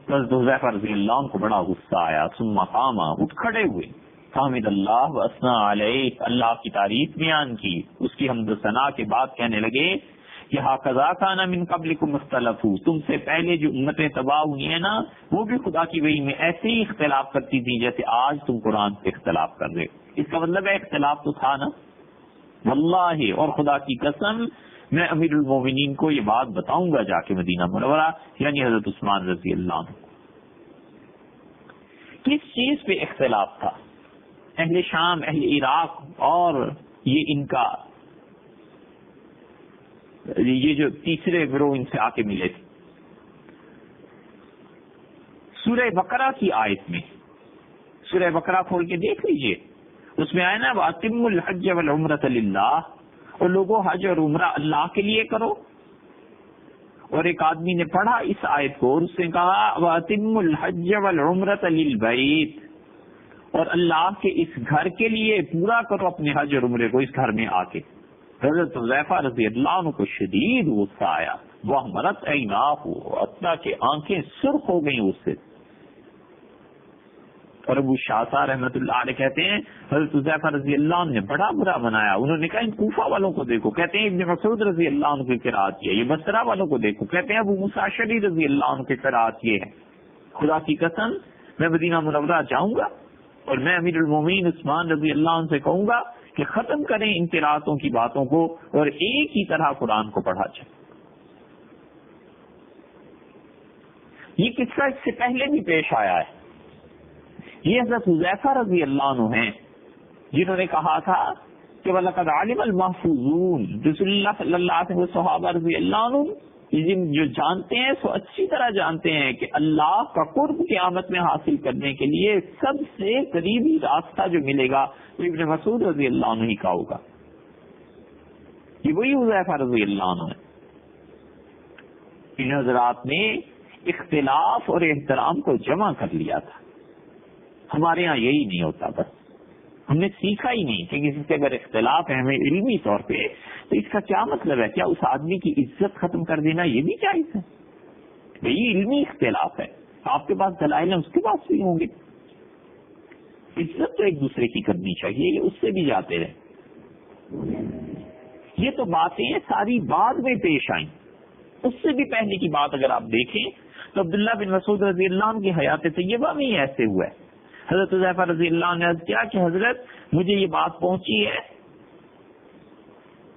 حضرت حذیفہ رضی اللہ عنہ کو بڑا غصہ آیا. ثم قام، اٹھ کھڑے ہوئے، حامد اللہ و اثنا علیہ، اللہ کی تعریف بیان کی، اس کی حمد و ثنا کے بعد کہنے لگے کہ ھذا کان من قبلکم اختلفوا، تم سے پہلے جو امتیں تباہ ہوئی ہیں نا وہ بھی خدا کی وحی میں ایسے ہی اختلاف کرتی تھی جیسے آج تم قرآن سے اختلاف کر رہے. اس کا مطلب ہے اختلاف تو تھا نا. واللہ، اور خدا کی قسم، میں امیر المومنین کو یہ بات بتاؤں گا جا کے مدینہ منورہ، یعنی حضرت عثمان رضی اللہ عنہ. کس چیز پہ اختلاف تھا؟ اہل شام، اہل عراق، اور یہ ان کا یہ جو تیسرے گروہ ان سے آ کے ملے تھے. سورہ بقرہ کی آیت میں، سورہ بقرہ کھول کے دیکھ لیجئے، اس میں آیا نا وَأَتِمُّ الْحَجَّ وَالْعُمْرَةَ لِلَّهِ، اور لوگوں حج اور عمرہ اللہ کے لیے کرو. اور ایک آدمی نے پڑھا اس آیت کو اور اس نے کہا وَأَتِمُّ الْحَجَّ وَالْعُمْرَةَ لِلْبَيْتِ، اور اللہ کے اس گھر کے لیے پورا کرو اپنے حج اور عمرے کو اس گھر میں آ کے. حضرت حذیفہ رضی اللہ عنہ کو شدید غصہ آیا. وَأَحْمَرَتْ عَيْنَاهُ، حتیٰ کہ آنکھیں سرخ ہو گئیں اس سے. اور ابو شاطا رحمت اللہ علیہ کہتے ہیں حضرت حذیفہ رضی اللہ عنہ نے بڑا برا منایا. انہوں نے کہا ان کوفہ والوں کو دیکھو، کہتے ہیں ابن مسعود رضی اللہ عنہ کی قرات یہ، بصرہ والوں کو دیکھو، کہتے ہیں ابو موسیٰ اشعری رضی اللہ عنہ کی قرات یہ ہے. خدا کی قسم میں مدینہ منورہ جاؤں گا اور میں امیر المومنین عثمان رضی اللہ عنہ سے کہوں گا کہ ختم کریں انفرادوں کی باتوں کو اور ایک ہی طرح قرآن کو پڑھا جائے. یہ قصہ اس سے پہلے بھی پیش آیا ہے. یہ حضرت حذیفہ رضی اللہ عنہ ہیں جنہوں نے کہا تھا کہ وَلَقَدْ عَلِمَ الْمَحْفُوظُونَ، رسول اللہ صلی اللہ علیہ وسلم صحابہ رضی اللہ عنہ جو جانتے ہیں سو اچھی طرح جانتے ہیں کہ اللہ کا قرب قیامت میں حاصل کرنے کے لیے سب سے قریبی راستہ جو ملے گا وہ ابن مسعود رضی اللہ عنہ ہی کا ہوگا. یہ وہی حذیفہ رضی اللہ عنہ ہے. ان حضرات نے اختلاف اور احترام کو جمع کر لیا تھا. ہمارے ہاں یہی نہیں ہوتا. بس ہم نے سیکھا ہی نہیں کہ کسی سے اگر اختلاف ہے ہمیں علمی طور پہ تو اس کا کیا مطلب ہے. کیا اس آدمی کی عزت ختم کر دینا یہ بھی جائز ہے؟ بھئی علمی اختلاف ہے، آپ کے پاس دلائل ہیں اس کے پاس بھی ہوں گے. عزت تو ایک دوسرے کی کرنی چاہیے، اس سے بھی جاتے رہے. یہ تو باتیں ساری بعد میں پیش آئیں. اس سے بھی پہلے کی بات اگر آپ دیکھیں تو عبداللہ بن مسعود رضی اللہ عنہ کی حیات طیبہ میں ہی ایسے ہوا ہے. حضرت حذیفہ رضی اللہ عنہ نے عرض کیا کہ حضرت مجھے یہ بات پہنچی ہے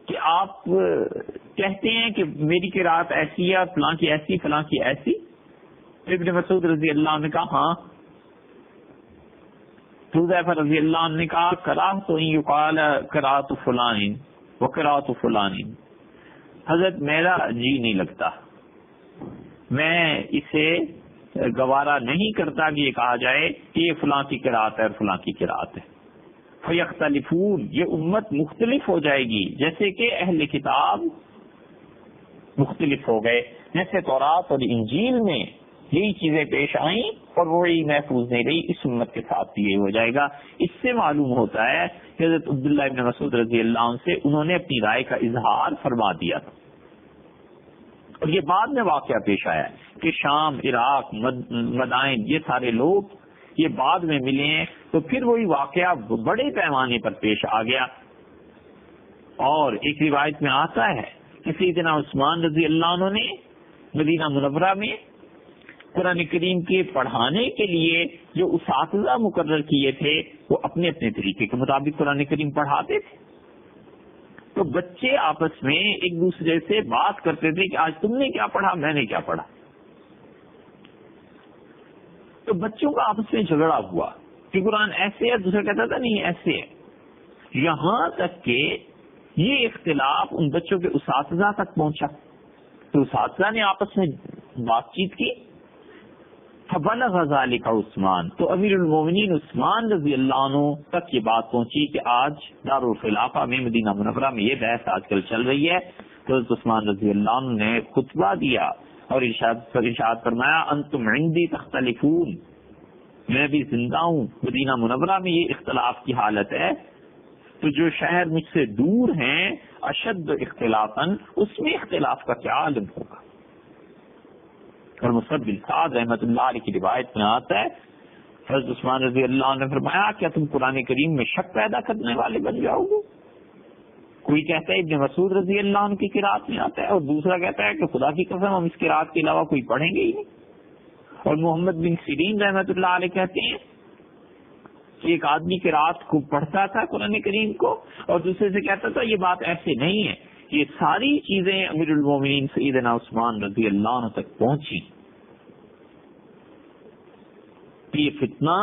کہ آپ کہتے ہیں کہ میری قرات ایسی ہے، فلاں کی ایسی، فلاں کی ایسی. ابن مسعود رضی اللہ عنہ نے کہا ہاں. حذیفہ رضی اللہ عنہ نے کہا کراہت ان یقال قرات فلان وقرات فلان. حضرت میرا جی نہیں لگتا، میں اسے گوارا نہیں کرتا کہ یہ کہا جائے کہ یہ فلاں کی قرات ہے اور فلاں کی قرات ہے. فیختلفون، یہ امت مختلف ہو جائے گی جیسے کہ اہل کتاب مختلف ہو گئے. جیسے تورات اور انجیل میں یہی چیزیں پیش آئیں اور وہی محفوظ نہیں رہی، اس امت کے ساتھ بھی یہی ہو جائے گا. اس سے معلوم ہوتا ہے کہ حضرت عبداللہ ابن مسعود رضی اللہ عنہ سے انہوں نے اپنی رائے کا اظہار فرما دیا تھا. اور یہ بعد میں واقعہ پیش آیا ہے کہ شام، عراق، مدائن، یہ سارے لوگ یہ بعد میں ملے ہیں تو پھر وہی واقعہ بڑے پیمانے پر پیش آ گیا. اور ایک روایت میں آتا ہے کہ سیدنا عثمان رضی اللہ عنہ نے مدینہ منورہ میں قرآن کریم کے پڑھانے کے لیے جو اساتذہ مقرر کیے تھے وہ اپنے اپنے طریقے کے مطابق قرآن کریم پڑھاتے تھے. تو بچے آپس میں ایک دوسرے سے بات کرتے تھے کہ آج تم نے کیا پڑھا، میں نے کیا پڑھا. تو بچوں کا آپس میں جھگڑا ہوا کہ قرآن ایسے ہے، دوسرا کہتا تھا نہیں ایسے ہے. یہاں تک کہ یہ اختلاف ان بچوں کے اساتذہ تک پہنچا تو اساتذہ نے آپس میں بات چیت کی. فبلغ ذلك عثمان، تو امیر المومنین عثمان رضی اللہ عنہ تک یہ بات پہنچی کہ آج دارالخلافہ میں مدینہ منورہ میں یہ بحث آج کل چل رہی ہے. تو حضرت عثمان رضی اللہ عنہ نے خطبہ دیا اور ارشاد فرمایا انتم عندی تختلفون، میں بھی زندہ ہوں، مدینہ منورہ میں یہ اختلاف کی حالت ہے. تو جو شہر مجھ سے دور ہیں اشد اختلافاً، اس میں اختلاف کا کیا عالم ہوگا. اور مصعب بن سعد رحمۃ اللہ علیہ کی روایت میں آتا ہے حضرت عثمان رضی اللہ عنہ نے فرمایا کیا تم قرآن کریم میں شک پیدا کرنے والے بن جاؤ گے. کوئی کہتا ہے ابن مسعود رضی اللہ عنہ کی قرات میں آتا ہے اور دوسرا کہتا ہے کہ خدا کی قسم ہم اس قرات کے علاوہ کوئی پڑھیں گے ہی نہیں. اور محمد بن سیرین رحمۃ اللہ علیہ کہتے ہیں کہ ایک آدمی قرات کو پڑھتا تھا قرآن کریم کو اور دوسرے سے کہتا تھا یہ بات ایسے نہیں ہے. یہ ساری چیزیں امیر المومنین سیدنا عثمان رضی اللہ عنہ تک پہنچی. یہ فتنہ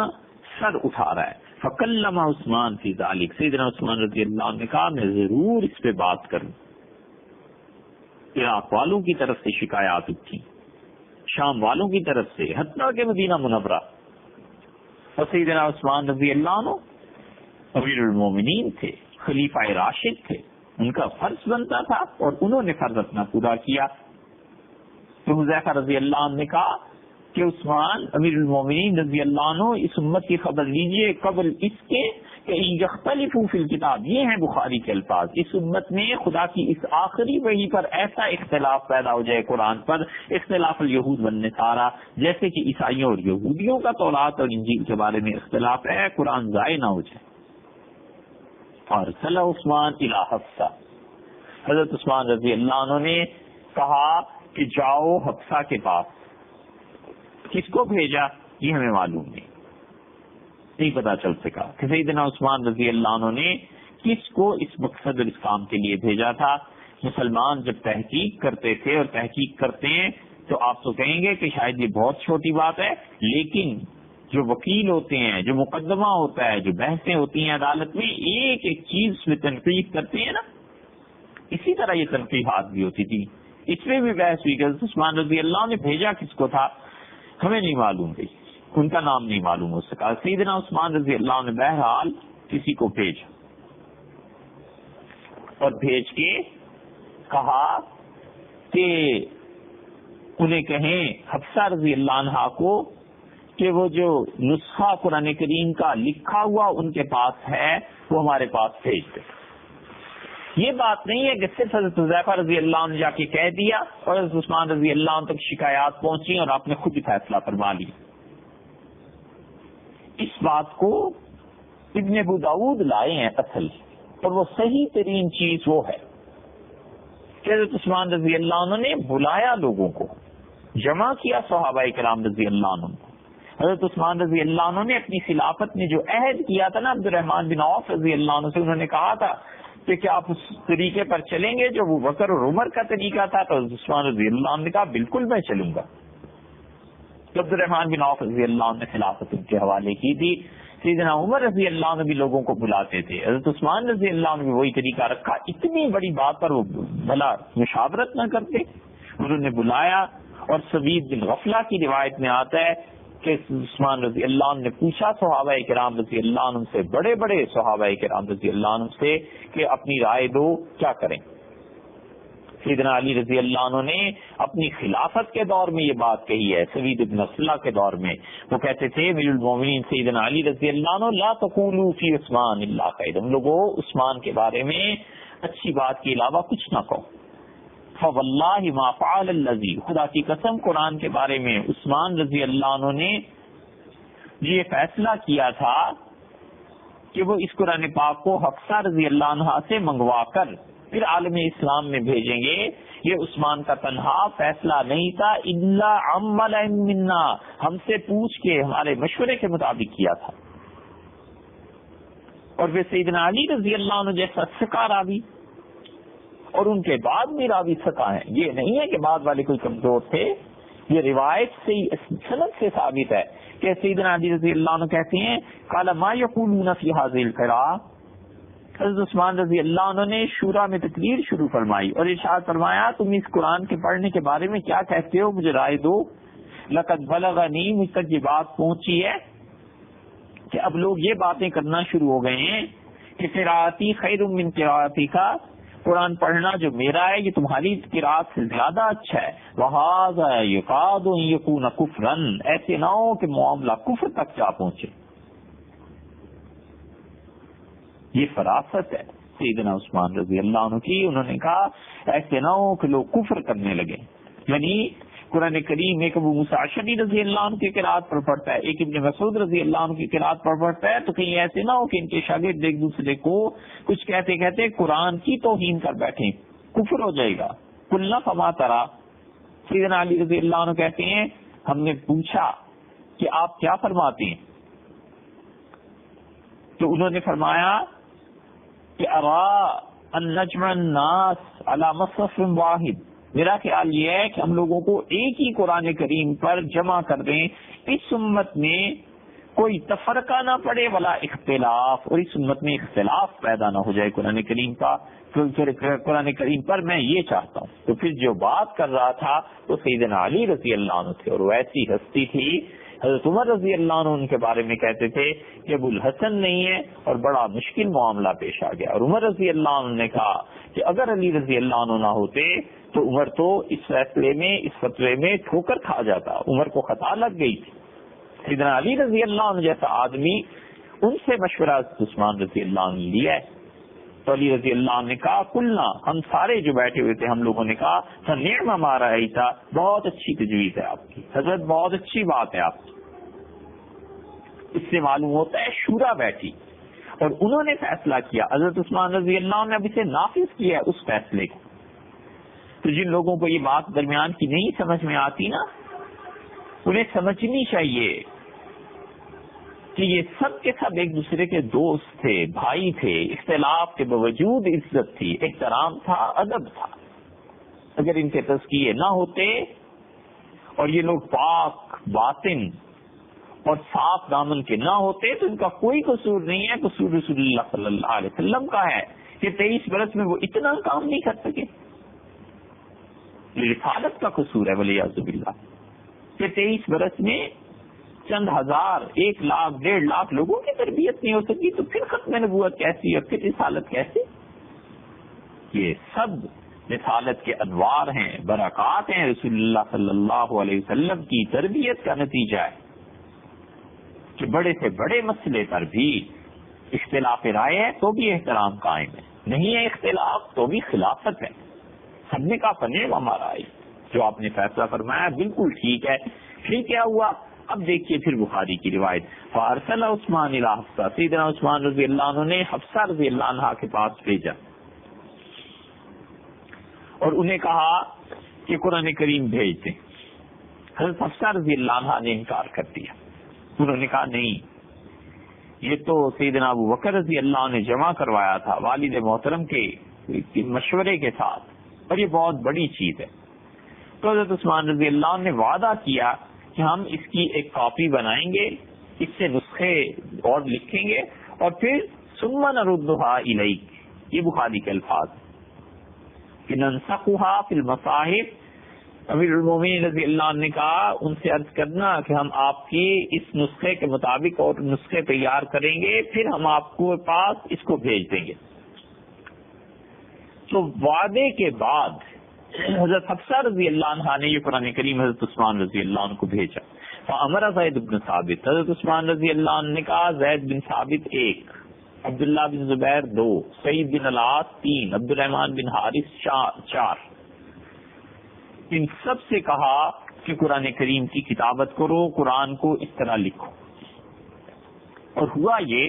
سر اٹھا رہا ہے. فکلم عثمان فی ذالک، سیدنا عثمان رضی اللہ عنہ نے کہا میں ضرور اس پہ بات کروں. عراق والوں کی طرف سے شکایات اٹھی، شام والوں کی طرف سے، حتیٰ کہ مدینہ منورہ. اور سیدنا عثمان رضی اللہ عنہ امیر المومنین تھے، خلیفہ راشد تھے، ان کا فرض بنتا تھا اور انہوں نے فرض اپنا پورا کیا. تو حذیفہ رضی اللہ عنہ نے کہا کہ عثمان امیر المومنین رضی اللہ عنہ اس امت کی خبر لیجئے قبل اس کے کہ یختلفوا فی الکتاب، یہ ہیں بخاری کے الفاظ، اس امت میں خدا کی اس آخری وحی پر ایسا اختلاف پیدا ہو جائے قرآن پر، اختلاف الیہود والنصارى، جیسے کہ عیسائیوں اور یہودیوں کا تورات اور انجیل کے بارے میں اختلاف ہے، قرآن ضائع نہ ہو جائے. اور صلی عثمان الی حفصہ، حضرت عثمان رضی اللہ عنہ نے کہا کہ جاؤ حفصہ کے پاس. کس کو بھیجا یہ ہمیں معلوم نہیں پتا چل سکا کہ سیدنا عثمان رضی اللہ عنہ نے کس کو اس مقصد اور اس کام کے لیے بھیجا تھا. مسلمان جب تحقیق کرتے تھے اور تحقیق کرتے ہیں تو آپ تو کہیں گے کہ شاید یہ بہت چھوٹی بات ہے، لیکن جو وکیل ہوتے ہیں، جو مقدمہ ہوتا ہے، جو بحثیں ہوتی ہیں عدالت میں، ایک ایک چیز میں تنقید کرتے ہیں نا، اسی طرح یہ تنقیحات بھی ہوتی تھی. اس میں بھی بحث ہوئی کہ حضرت عثمان رضی اللہ عنہ نے بھیجا کس کو تھا، ہمیں نہیں معلوم گئی، ان کا نام نہیں معلوم ہو سکا. سیدنا عثمان رضی اللہ عنہ نے بہرحال کسی کو بھیجا اور بھیج کے کہا کہ انہیں کہیں حفصہ رضی اللہ عنہ کو کہ وہ جو نسخہ قرآن کریم کا لکھا ہوا ان کے پاس ہے وہ ہمارے پاس بھیج دے. یہ بات نہیں ہے کہ صرف حضرت حذیفہ رضی اللہ عنہ جا کے کہہ دیا اور حضرت عثمان رضی اللہ عنہ تک شکایات پہنچی اور آپ نے خود ہی فیصلہ فرما لیا. اس بات کو ابن ابو داؤد لائے ہیں اصل، اور وہ صحیح ترین چیز وہ ہے کہ حضرت عثمان رضی اللہ عنہ نے بلایا، لوگوں کو جمع کیا، صحابہ کرام رضی اللہ عنہ. حضرت عثمان رضی اللہ عنہ نے اپنی خلافت میں جو عہد کیا تھا نا عبد الرحمن بن عوف رضی اللہ عنہ سے، انہوں نے کہا تھا کہ کیا آپ اس طریقے پر چلیں گے جو وہ بکر اور عمر کا طریقہ تھا؟ تو حضرت عثمان رضی اللہ عنہ نے کہا بالکل میں چلوں گا. تو عبد الرحمن بن عوف رضی اللہ عنہ نے خلافت ان کے حوالے کی تھی. سیدنا عمر رضی اللہ عنہ بھی لوگوں کو بلاتے تھے، حضرت عثمان رضی اللہ عنہ بھی وہی طریقہ رکھا. اتنی بڑی بات پر وہ بھلا مشاورت نہ کرتے، انہوں نے بلایا. اور سوید بن غفلہ کی روایت میں آتا ہے کہ عثمان رضی اللہ عنہ نے پوچھا صحابہ کرام رضی اللہ عنہ سے، بڑے بڑے صحابہ کرام رضی اللہ عنہ سے، کہ اپنی رائے دو کیا کریں. سیدنا علی رضی اللہ عنہ نے اپنی خلافت کے دور میں یہ بات کہی ہے، سوید بن غفلہ کے دور میں وہ کہتے تھے امیر المومنین سیدنا علی رضی اللہ عنہ لا تقولوا فی عثمان الا خیر، ہم لوگوں عثمان کے بارے میں اچھی بات کے علاوہ کچھ نہ کہو. فواللہ ما فعل الذی، خدا کی قسم قرآن کے بارے میں عثمان رضی اللہ عنہ نے یہ فیصلہ کیا تھا کہ وہ اس قرآن پاک کو حفصہ رضی اللہ عنہ سے منگوا کر پھر عالم اسلام میں بھیجیں گے. یہ عثمان کا تنہا فیصلہ نہیں تھا، الا عمل منا، ہم سے پوچھ کے ہمارے مشورے کے مطابق کیا تھا. اور پھر سیدنا علی رضی اللہ عنہ جیسا سکا راوی، اور ان کے بعد بھی راوی سکا ہے، یہ نہیں ہے کہ بعد والے کوئی کمزور تھے. یہ روایت سے سند سے ثابت ہے کہ سیدنا علی رضی اللہ عنہ کہتے ہیں قال ما یقولون فی هذه القراءة، حضرت عثمان رضی اللہ عنہ نے شورا میں تقریر شروع فرمائی اور ارشاد فرمایا تم اس قرآن کے پڑھنے کے بارے میں کیا کہتے ہو، مجھے رائے دو. لقد بلغنی، مجھ تک یہ بات پہنچی ہے کہ اب لوگ یہ باتیں کرنا شروع ہو گئے ہیں کہ قراءتی خیر من قراءتی کا، قرآن پڑھنا جو میرا ہے یہ تمہاری قراءت سے زیادہ اچھا ہے. وہذا یکاد ان یکون کفرا، ایسے نہ ہو کہ معاملہ کفر تک جا پہنچے. یہ فراست ہے سیدنا عثمان رضی اللہ عنہ کی. انہوں نے کہا ایسے نہ ہو کہ لوگ کفر کرنے لگے. یعنی قرآن کریم ایک ابو موسیٰ اشعری رضی اللہ عنہ کی قرات پر پڑھتا ہے، ایک ابن مسعود رضی اللہ عنہ کی قرات پر پڑھتا ہے، تو کہیں ایسے نہ ہو کہ ان کے شاگرد ایک دوسرے کو کچھ کہتے کہتے قرآن کی توہین کر بیٹھیں، کفر ہو جائے گا. قلنا فما ترى، سیدنا علی رضی اللہ عنہ کہتے ہیں ہم نے پوچھا کہ آپ کیا فرماتے ہیں، تو انہوں نے فرمایا کہ ارا ان نجمع الناس علی مصحف واحد، میرا خیال یہ ہے کہ ہم لوگوں کو ایک ہی قرآن کریم پر جمع کر دیں، اس امت میں کوئی تفرقہ نہ پڑے ولا اختلاف، اور اس امت میں اختلاف پیدا نہ ہو جائے قرآن کریم کا. پھر قرآن کریم پر میں یہ چاہتا ہوں. تو پھر جو بات کر رہا تھا وہ سیدنا علی رضی اللہ عنہ تھے، اور وہ ایسی ہستی تھی. حضرت عمر رضی اللہ عنہ ان کے بارے میں کہتے تھے کہ ابو الحسن نہیں ہے، اور بڑا مشکل معاملہ پیش آ گیا. اور عمر رضی اللہ عنہ نے کہا کہ اگر علی رضی اللہ عنہ نہ ہوتے تو عمر تو اس فیصلے میں، اس فتوے میں ٹھوکر کھا جاتا، عمر کو خطا لگ گئی تھی. سیدنا علی رضی اللہ عنہ جیسا آدمی، ان سے مشورہ عثمان رضی اللہ عنہ نے لیا ہے. تو علی رضی اللہ عنہ نے کہا کلنا، ہم سارے جو بیٹھے ہوئے تھے ہم لوگوں نے کہا فنعم ما رأیت، بہت اچھی تجویز ہے آپ کی حضرت، بہت اچھی بات ہے آپ کی. اس سے معلوم ہوتا ہے شورا بیٹھی اور انہوں نے فیصلہ کیا. حضرت عثمان رضی اللہ عنہ نے اب اسے نافذ کیا اس فیصلے کو. تو جن لوگوں کو یہ بات درمیان کی نہیں سمجھ میں آتی نا، انہیں سمجھنی چاہیے کہ یہ سب کے سب ایک دوسرے کے دوست تھے، بھائی تھے، اختلاف کے باوجود عزت تھی، احترام تھا، ادب تھا. اگر ان کے تزکیے نہ ہوتے اور یہ لوگ پاک باطن اور صاف دامن کے نہ ہوتے تو ان کا کوئی قصور نہیں ہے، قصور رسول اللہ صلی اللہ علیہ وسلم کا ہے کہ 23 برس میں وہ اتنا کام نہیں کر سکے. یہ رسالت کا قصور ہے ولیعذ باللہ کہ 23 برس میں چند ہزار، 1 لاکھ، 1.5 لاکھ لوگوں کی تربیت نہیں ہو سکی، تو پھر ختم نبوت کیسی اور پھر رسالت کیسی؟ یہ سب رسالت کے انوار ہیں، برکات ہیں، رسول اللہ صلی اللہ علیہ وسلم کی تربیت کا نتیجہ ہے کہ بڑے سے بڑے مسئلے پر بھی اختلاف رائے ہے تو بھی احترام قائم ہے، نہیں ہے اختلاف تو بھی خلافت ہے. سب نے کہا فنے ہمارا جو آپ نے فیصلہ فرمایا بالکل ٹھیک ہے. پھر کیا ہوا؟ اب دیکھیے پھر بخاری کی روایت، فارسل عثمان الی حفصہ، سیدنا عثمان رضی اللہ عنہ نے حفصہ رضی اللہ عنہ کے پاس بھیجا اور انہیں کہا کہ قرآن کریم بھیج دیں. حضرت حفصہ رضی اللہ عنہ نے انکار کر دیا. انہوں نے کہا نہیں، یہ تو سیدنا ابو بکر رضی اللہ عنہ نے جمع کروایا تھا والد محترم کے مشورے کے ساتھ، اور یہ بہت بڑی چیز ہے. تو حضرت عثمان رضی اللہ عنہ نے وعدہ کیا کہ ہم اس کی ایک کاپی بنائیں گے، اس سے نسخے اور لکھیں گے، اور پھر ثم نردھا الیک، یہ بخاری کے الفاظ کہ ننسخھا فی المصاحف. امیر المومنین رضی اللہ عنہ نے کہا ان سے عرض کرنا کہ ہم آپ کی اس نسخے کے مطابق اور نسخے تیار کریں گے، پھر ہم آپ کو پاس اس کو بھیج دیں گے. تو وعدے کے بعد حضرت حفصہ رضی اللہ عنہ نے یہ قرآن کریم حضرت عثمان رضی اللہ عنہ کو بھیجا. فامر زید بن ثابت، حضرت عثمان رضی اللہ عنہ نے کہا زید بن ثابت 1، عبداللہ بن زبیر 2، سعید بن العاص 3، عبد الرحمن بن حارث 4، ان سب سے کہا کہ قرآن کریم کی کتابت کرو، قرآن کو اس طرح لکھو. اور ہوا یہ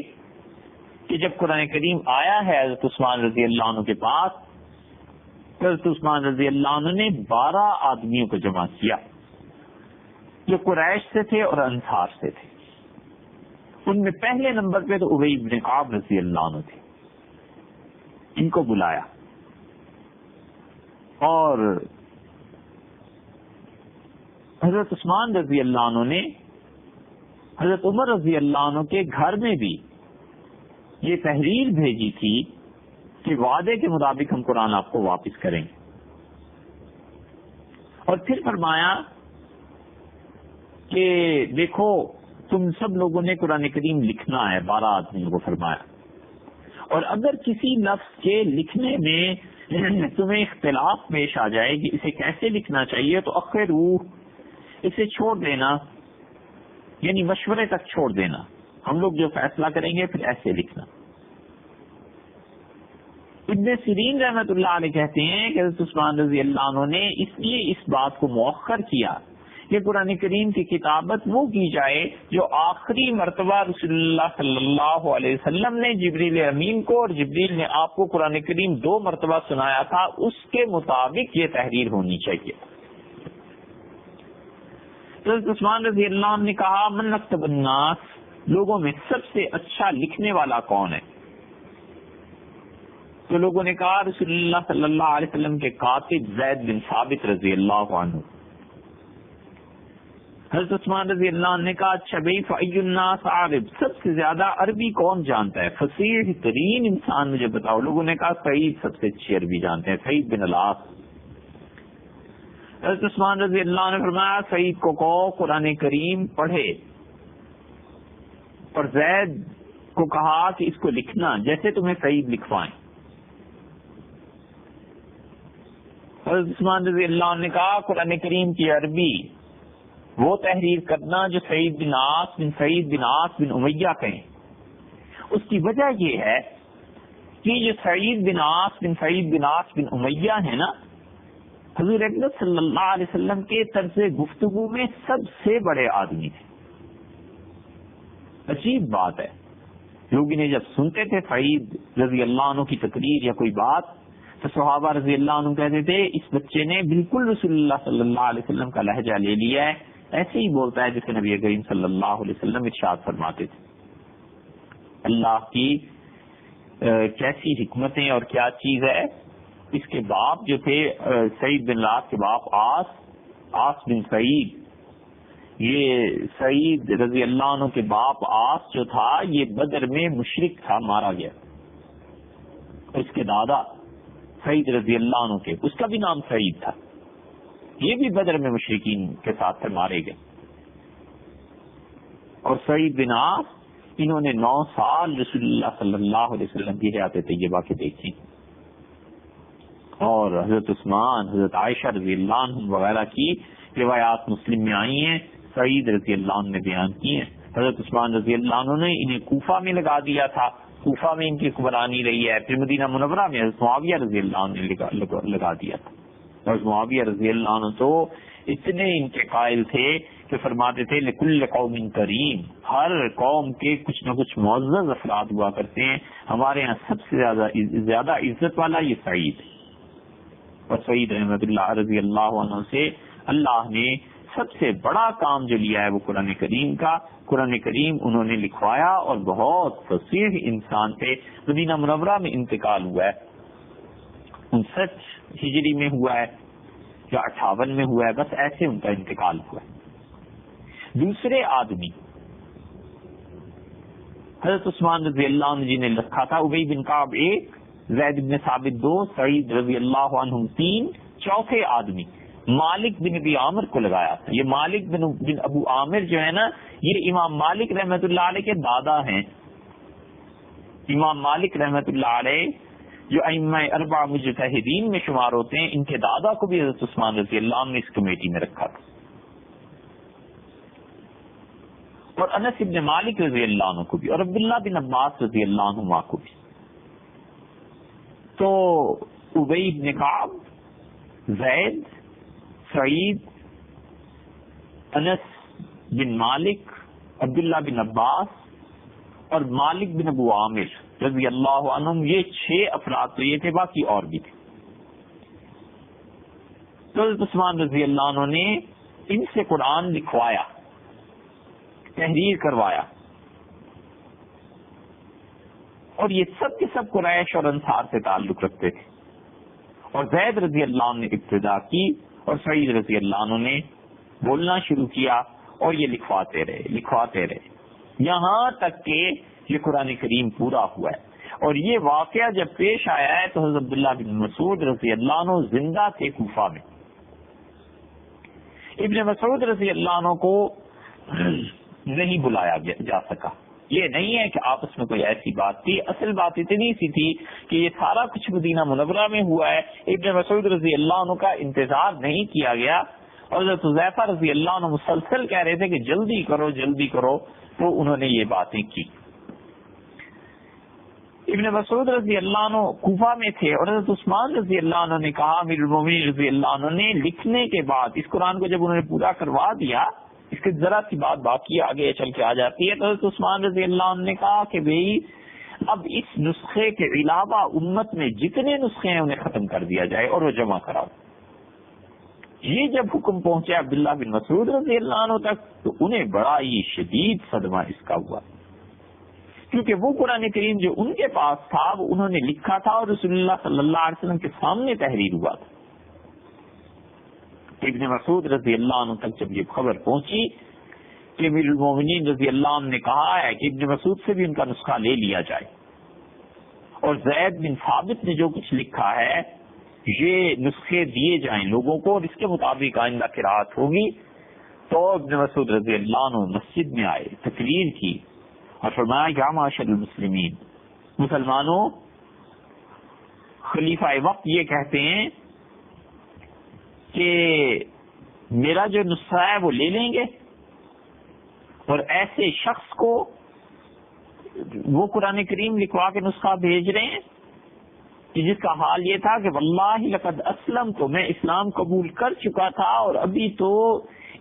کہ جب قرآن کریم آیا ہے حضرت عثمان رضی اللہ عنہ کے پاس، حضرت عثمان رضی اللہ عنہ نے 12 آدمیوں کو جمع کیا جو قریش سے تھے اور انصار سے تھے. ان میں پہلے نمبر پہ تو ابی بن کعب رضی اللہ عنہ تھے. ان کو بلایا اور حضرت عثمان رضی اللہ عنہ نے حضرت عمر رضی اللہ عنہ کے گھر میں بھی یہ تحریر بھیجی تھی کہ وعدے کے مطابق ہم قرآن آپ کو واپس کریں گے. اور پھر فرمایا کہ دیکھو تم سب لوگوں نے قرآن کریم لکھنا ہے، 12 آدمیوں کو فرمایا، اور اگر کسی لفظ کے لکھنے میں تمہیں اختلاف پیش آ جائے کہ اسے کیسے لکھنا چاہیے تو اخر اسے چھوڑ دینا، یعنی مشورے تک چھوڑ دینا، ہم لوگ جو فیصلہ کریں گے پھر ایسے لکھنا. ابن سیرین رحمۃ اللہ علیہ کہتے ہیں کہ حضرت عثمان رضی اللہ عنہ نے اس لیے اس بات کو مؤخر کیا کہ قرآن کریم کی کتابت وہ کی جائے جو آخری مرتبہ رسول اللہ صلی اللہ علیہ وسلم نے جبریل امین کو، اور جبریل نے آپ کو قرآن کریم 2 مرتبہ سنایا تھا، اس کے مطابق یہ تحریر ہونی چاہیے. حضرت عثمان رضی اللہ عنہ نے کہا من اکتب الناس، لوگوں میں سب سے اچھا لکھنے والا کون ہے؟ تو لوگوں نے کہا رسول اللہ صلی اللہ علیہ وسلم کے کاتب زید بن ثابت رضی اللہ عنہ. حضرت عثمان رضی اللہ عنہ نے کہا اچھا بھائی فأی الناس عرب، سب سے زیادہ عربی کون جانتا ہے؟ فصیح ترین انسان مجھے بتاؤ. لوگوں نے کہا سعید سب سے اچھی عربی جانتے ہیں، سعید بن العاص. حضرت عثمان رضی اللہ عنہ نے فرمایا سعید کو کہو قرآن کریم پڑھے، اور زید کو کہا کہ اس کو لکھنا جیسے تمہیں سعید لکھوائیں. حضرت عثمان رضی اللہ عنہ نے کہا قرآن کریم کی عربی وہ تحریر کرنا جو سعید بن عاص بن امیہ کہیں. اس کی وجہ یہ ہے کہ یہ سعید بن عاص بن امیہ ہے نا، حضور اکرم صلی اللہ علیہ وسلم کے طرز گفتگو میں سب سے بڑے آدمی تھے. عجیب بات ہے، لوگ انہیں جب سنتے تھے سعید رضی اللہ عنہ کی تقریر یا کوئی بات تو صحابہ رضی اللہ عنہ کہتے تھے اس بچے نے بالکل رسول اللہ صلی اللہ علیہ وسلم کا لہجہ لے لیا ہے، ایسے ہی بولتا ہے جیسے نبی کریم صلی اللہ علیہ وسلم ارشاد فرماتے تھے. اللہ کی کیسی حکمتیں اور کیا چیز ہے. اس کے باپ جو تھے سعید بن لاس کے باپ آس بن سعید، یہ سعید رضی اللہ عنہ کے باپ آس جو تھا یہ بدر میں مشرک تھا، مارا گیا. اس کے دادا سعید رضی اللہ عنہ کے، اس کا بھی نام سعید تھا، یہ بھی بدر میں مشرکین کے ساتھ مارے گئے. اور سعید بن آس انہوں نے 9 سال رسول اللہ صلی اللہ علیہ وسلم کی حیات طیبہ کے دیکھی، اور حضرت عثمان، حضرت عائشہ رضی اللہ عنہ وغیرہ کی روایات مسلم میں آئی ہیں، سعید رضی اللہ عنہ نے بیان کی ہیں. حضرت عثمان رضی اللہ عنہ نے انہیں کوفہ میں لگا دیا تھا، کوفہ میں ان کی حکمرانی رہی ہے. پھر مدینہ منورہ میں حضرت معاویہ رضی اللہ عنہ نے لگا دیا تھا. اور معاویہ رضی اللہ عنہ تو اتنے ان کے قائل تھے کہ فرماتے تھے لکل قوم کریم، ہر قوم کے کچھ نہ کچھ معزز افراد ہوا کرتے ہیں، ہمارے ہاں سب سے زیادہ عزت والا یہ سعید. اور سعید رحمت اللہ رضی اللہ عنہ سے اللہ نے سب سے بڑا کام جو لیا ہے وہ قرآن کریم کا. قرآن کریم انہوں نے لکھوایا اور بہت فصیح انسان تھے. مدینہ منورہ میں انتقال ہوا ہے 59 ہجری میں ہوا ہے یا 58 میں ہوا ہے، بس ایسے ان کا انتقال ہوا ہے. دوسرے آدمی حضرت عثمان رضی اللہ عنہ جی نے لکھا تھا، ابی بن کعب 1، زید بن ثابت 2، سعید رضی اللہ عنہ 3، چوتھے آدمی مالک بن ابی عامر کو لگایا تھا. یہ مالک بن ابو عامر جو ہے نا، یہ امام مالک رحمت اللہ علیہ کے دادا ہیں. امام مالک رحمت اللہ علیہ جو ائمہ اربعہ مجتہدین میں شمار ہوتے ہیں، ان کے دادا کو بھی حضرت عثمان رضی اللہ عنہ نے اس کمیٹی میں رکھا تھا. اور انس بن مالک رضی اللہ عنہ کو بھی، اور عبداللہ بن عباس رضی اللہ عنہ کو بھی. تو ابی بن کعب، زید، سعید، انس بن مالک، عبداللہ بن عباس اور مالک بن ابو عامر رضی اللہ عنہم، یہ 6 افراد تو یہ تھے، باقی اور بھی تھے. تو حضرت عثمان رضی اللہ عنہ نے ان سے قرآن لکھوایا، تحریر کروایا. اور یہ سب کے سب قریش اور انصار سے تعلق رکھتے تھے. اور زید رضی اللہ عنہ نے ابتدا کی اور سعید رضی اللہ عنہ نے بولنا شروع کیا، اور یہ لکھواتے رہے یہاں تک کہ یہ قرآن کریم پورا ہوا ہے. اور یہ واقعہ جب پیش آیا ہے تو حضرت عبداللہ بن مسعود رضی اللہ عنہ زندہ تھے کوفہ میں. ابن مسعود رضی اللہ عنہ کو نہیں بلایا جا سکا. یہ نہیں ہے کہ آپس میں کوئی ایسی بات تھی، اصل بات اتنی سی تھی کہ یہ سارا کچھ مدینہ منورہ میں ہوا ہے. ابن مسعود رضی اللہ عنہ کا انتظار نہیں کیا گیا، اور حضرت حذیفہ رضی اللہ عنہ مسلسل کہہ رہے تھے کہ جلدی کرو، تو انہوں نے یہ باتیں کی. ابن مسعود رضی اللہ عنہ کوفہ میں تھے، اور حضرت عثمان رضی اللہ عنہ نے کہا، امیر المومنین رضی اللہ عنہ نے لکھنے کے بعد اس قرآن کو جب انہوں نے پورا کروا دیا، اس کی ذرا سی بات باقی آگے چل کے آ جاتی ہے. تو حضرت عثمان رضی اللہ عنہ نے کہا کہ بھئی اب اس نسخے کے علاوہ امت میں جتنے نسخے ہیں انہیں ختم کر دیا جائے اور وہ جمع کراؤ. یہ جب حکم پہنچا عبداللہ بن مسعود رضی اللہ عنہ تک تو انہیں بڑا ہی شدید صدمہ اس کا ہوا، کیونکہ وہ قرآن کریم جو ان کے پاس تھا وہ انہوں نے لکھا تھا اور رسول اللہ صلی اللہ علیہ وسلم کے سامنے تحریر ہوا تھا. ابن مسعود رضی اللہ عنہ تک جب یہ خبر پہنچی کہ امیر المومنین رضی اللہ عنہ نے کہا ہے کہ ابن مسعود سے بھی ان کا نسخہ لے لیا جائے، اور زید بن ثابت نے جو کچھ لکھا ہے یہ نسخے دیے جائیں لوگوں کو، اور اس کے مطابق آئندہ قرات ہوگی. تو ابن مسعود رضی اللہ عنہ مسجد میں آئے، تقریر کی اور فرمایا یا معاشر المسلمین، مسلمانوں، خلیفہ وقت یہ کہتے ہیں کہ میرا جو نسخہ ہے وہ لے لیں گے، اور ایسے شخص کو وہ قرآن کریم لکھوا کے نسخہ بھیج رہے ہیں کہ جس کا حال یہ تھا کہ واللہ لقد اسلم، تو میں اسلام قبول کر چکا تھا اور ابھی تو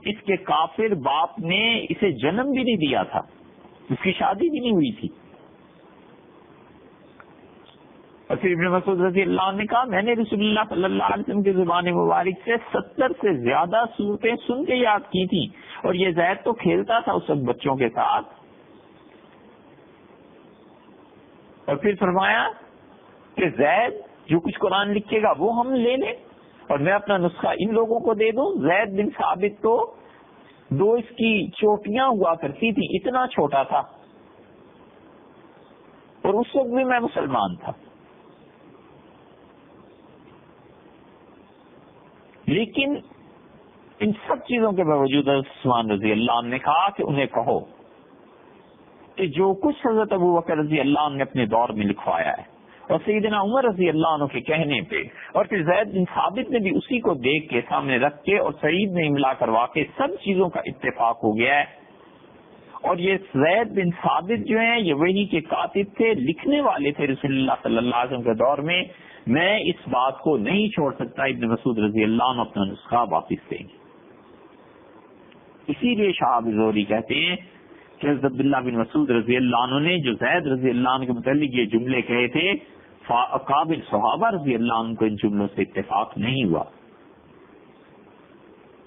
اس کے کافر باپ نے اسے جنم بھی نہیں دیا تھا، اس کی شادی بھی نہیں ہوئی تھی. اور پھر ابن مسعود رضی اللہ عنہ نے کہا میں نے رسول اللہ صلی اللہ علیہ وسلم کی زبان مبارک سے 70 سے زیادہ صورتیں سن کے یاد کی تھی، اور یہ زید تو کھیلتا تھا اس وقت بچوں کے ساتھ. اور پھر فرمایا کہ زید جو کچھ قرآن لکھے گا وہ ہم لے لیں اور میں اپنا نسخہ ان لوگوں کو دے دوں. زید بن ثابت تو 2 اس کی چوٹیاں ہوا کرتی تھی، اتنا چھوٹا تھا، اور اس وقت بھی میں مسلمان تھا. لیکن ان سب چیزوں کے باوجود عثمان رضی اللہ عنہ نے کہا کہ انہیں کہو کہ جو کچھ حضرت ابو بکر رضی اللہ عنہ نے اپنے دور میں لکھوایا ہے اور سیدنا عمر رضی اللہ عنہ کے کہنے پہ، اور پھر زید بن ثابت نے بھی اسی کو دیکھ کے سامنے رکھ کے اور سعید نے املا کروا کے سب چیزوں کا اتفاق ہو گیا ہے. اور یہ زید بن ثابت جو ہیں یہ وحی کے کاتب تھے، لکھنے والے تھے رسول اللہ صلی اللہ علیہ وسلم کے دور میں. میں اس بات کو نہیں چھوڑ سکتا. ابن مسعود رضی اللہ عنہ اپنا نسخہ واپس دیں گے. اسی لیے شاہ زوری کہتے ہیں کہ حضرت عبداللہ بن مسعود رضی اللہ عنہ نے جو زید رضی اللہ عنہ کے متعلق یہ جملے کہے تھے، قابل صحابہ رضی اللہ عنہ کو ان جملوں سے اتفاق نہیں ہوا.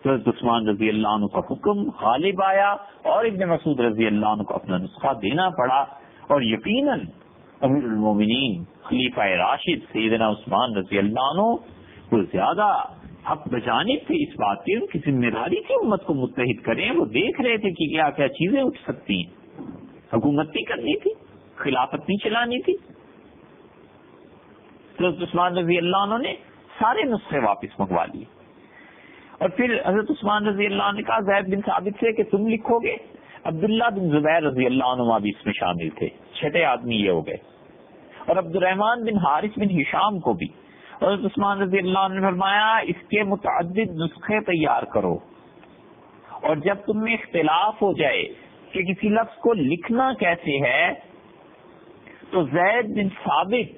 تو حضرت عثمان رضی اللہ عنہ کا حکم غالب آیا اور ابن مسعود رضی اللہ عنہ کو اپنا نسخہ دینا پڑا. اور یقیناً امیر المومنین خلیفہ راشد سیدنا عثمان رضی اللہ عنہ کو زیادہ حق بجانب تھے اس بات کی، ان کی ذمہ داری تھی امت کو متحد کریں. وہ دیکھ رہے تھے کہ کیا کیا چیزیں اٹھ سکتی ہیں. حکومت نہیں کرنی تھی، خلافت نہیں چلانی تھی. حضرت عثمان رضی اللہ عنہ نے سارے نسخے واپس منگوا لیے. اور پھر حضرت عثمان رضی اللہ عنہ نے کہا زید بن ثابت سے کہ تم لکھو گے. عبداللہ بن زبیر رضی اللہ عنہ بھی اس میں شامل تھے، 6 آدمی یہ ہو گئے. اور عبد الرحمن بن حارث بن ہشام کو بھی. حضرت عثمان رضی اللہ عنہ نے فرمایا اس کے متعدد نسخے تیار کرو، اور جب تم میں اختلاف ہو جائے کہ کسی لفظ کو لکھنا کیسے ہے تو زید بن ثابت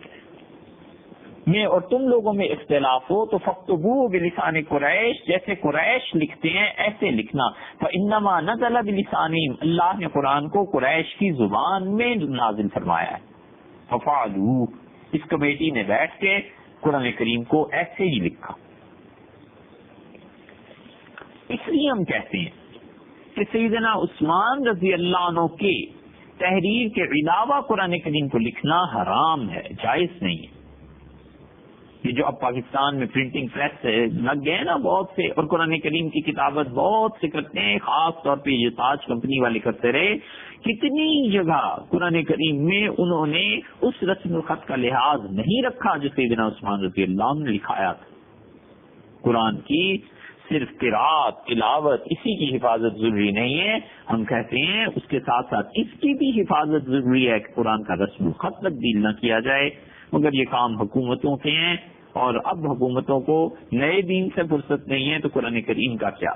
میں اور تم لوگوں میں اختلاف ہو تو فَاكْتُبُوهُ بِلِسَانِ قریش، جیسے قریش لکھتے ہیں ایسے لکھنا. فَإِنَّمَا نَزَلَ بِلِسَانِهِمْ، اللہ نے قرآن کو قریش کی زبان میں نازل فرمایا ہے. فَفَعَلُوا، اس کمیٹی نے بیٹھ کے قرآن کریم کو ایسے ہی لکھا. اس لیے ہم کہتے ہیں کہ سیدنا عثمان رضی اللہ عنہ کے تحریر کے علاوہ قرآن کریم کو لکھنا حرام ہے، جائز نہیں ہے. یہ جو اب پاکستان میں پرنٹنگ پریس لگ گئے ہیں نا بہت سے، اور قرآن کریم کی کتابت بہت سے کرتے ہیں، خاص طور پہ یہ تاج کمپنی والے کرتے رہے. کتنی جگہ قرآن کریم میں انہوں نے اس رسم الخط کا لحاظ نہیں رکھا جو سیدنا عثمان رضی اللہ عنہ نے لکھایا تھا. قرآن کی صرف قرات تلاوت اسی کی حفاظت ضروری نہیں ہے، ہم کہتے ہیں اس کے ساتھ ساتھ اس کی بھی حفاظت ضروری ہے کہ قرآن کا رسم الخط تبدیل نہ کیا جائے. مگر یہ کام حکومتوں کے ہیں، اور اب حکومتوں کو نئے دین سے فرصت نہیں ہے تو قرآن کریم کا کیا.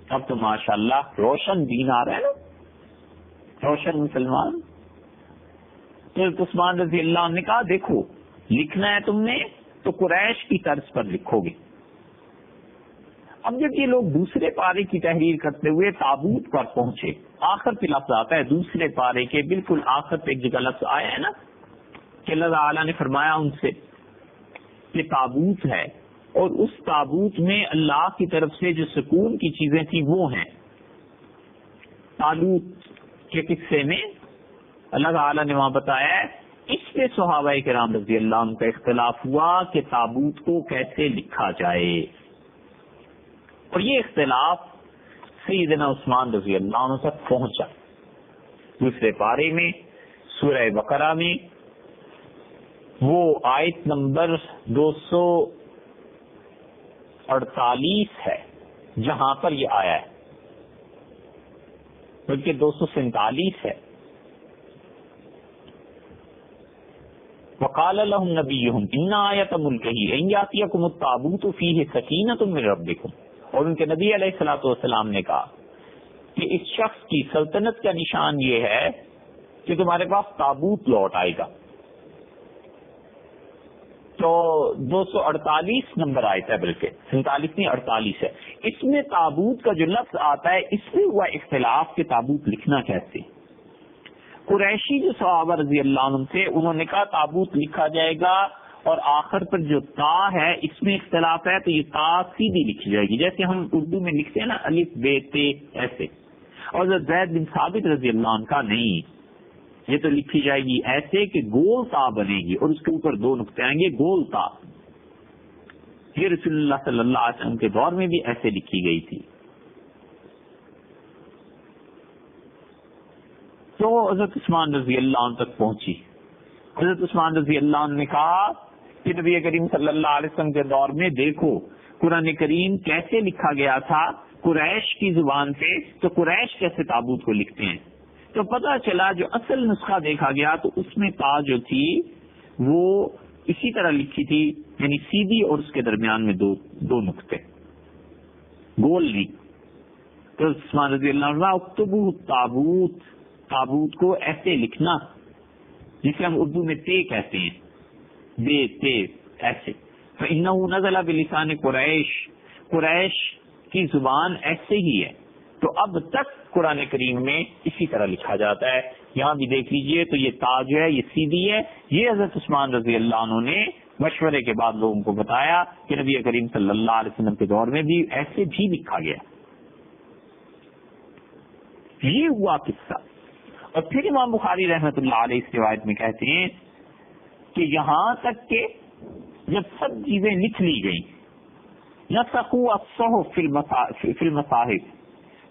اب تو ماشاءاللہ روشن دین آ رہا ہے نا، روشن مسلمان. حضرت عثمان رضی اللہ عنہ نے کہا دیکھو لکھنا ہے تم نے تو قریش کی طرز پر لکھو گے. اب جب یہ لوگ دوسرے پارے کی تحریر کرتے ہوئے تابوت پر پہنچے، آخر پہ لفظ آتا ہے دوسرے پارے کے بالکل آخر پہ ایک جگہ لفظ آیا ہے نا کہ اللہ تعالیٰ نے فرمایا ان سے کہ تابوت ہے، اور اس تابوت میں اللہ کی طرف سے جو سکون کی چیزیں تھیں وہ ہیں. تالوت کے قصے میں اللہ تعالیٰ نے وہاں بتایا ہے. اس پہ صحابہ کرام رضی اللہ عنہ کا اختلاف ہوا کہ تابوت کو کیسے لکھا جائے، اور یہ اختلاف سیدنا عثمان رضی اللہ عنہ تک پہنچا. دوسرے پارے میں سورہ بقرہ میں وہ آیت نمبر 248 ہے جہاں پر یہ آیا ہے، بلکہ 247 ہے. وقال لهم نبيهم ان آیۃ ملکہ ان یاتیکم التابوت فیہ سکینۃ من ربکم، اور ان کے نبی علیہ الصلوۃ والسلام نے کہا کہ اس شخص کی سلطنت کا نشان یہ ہے کہ تمہارے پاس تابوت لوٹ آئے گا. تو 248 نمبر آیت ہے، بلکہ 47 نہیں 48 ہے. اس میں تابوت کا جو لفظ آتا ہے اس میں ہوا اختلاف کہ تابوت لکھنا کیسے. قریشی جو صحابہ رضی اللہ عنہ تھے انہوں نے کہا تابوت لکھا جائے گا، اور آخر پر جو تا ہے اس میں اختلاف ہے تو یہ تا سیدھی لکھی جائے گی جیسے ہم اردو میں لکھتے ہیں نا الف بے تے ایسے. اور زید بن ثابت رضی اللہ عنہ کا نہیں، یہ تو لکھی جائے گی ایسے کہ گول تا بنے گی اور اس کے اوپر 2 نقطے آئیں گے، گول تا. یہ رسول اللہ صلی اللہ علیہ وسلم کے دور میں بھی ایسے لکھی گئی تھی. تو حضرت عثمان رضی اللہ عنہ تک پہنچی. حضرت عثمان رضی اللہ عنہ نے کہا کہ نبی کریم صلی اللہ علیہ وسلم کے دور میں دیکھو قرآن کریم کیسے لکھا گیا تھا قریش کی زبان سے، تو قریش کیسے تابوت کو لکھتے ہیں. تو پتہ چلا جو اصل نسخہ دیکھا گیا تو اس میں تا جو تھی وہ اسی طرح لکھی تھی، یعنی سیدھی اور اس کے درمیان میں دو نقطے، گول نہیں. تو عثمان رضی اللہ عنہ اکتبوا تابوت، تابوت کو ایسے لکھنا جسے ہم اردو میں تے کہتے ہیں، بے تے ایسے. فإنه نزل بلسان قریش، قریش کی زبان ایسے ہی ہے. تو اب تک قرآن کریم میں اسی طرح لکھا جاتا ہے. یہاں بھی دیکھ لیجئے تو یہ تا جو ہے یہ سیدھی ہے. یہ حضرت عثمان رضی اللہ عنہ نے مشورے کے بعد لوگوں کو بتایا کہ نبی کریم صلی اللہ علیہ وسلم کے دور میں بھی ایسے بھی لکھا گیا. یہ ہوا قصہ. اور پھر امام بخاری رحمۃ اللہ علیہ اس روایت میں کہتے ہیں کہ یہاں تک کہ جب سب چیزیں لکھ لی گئیں، نسخوا الصحف فی المصاحف،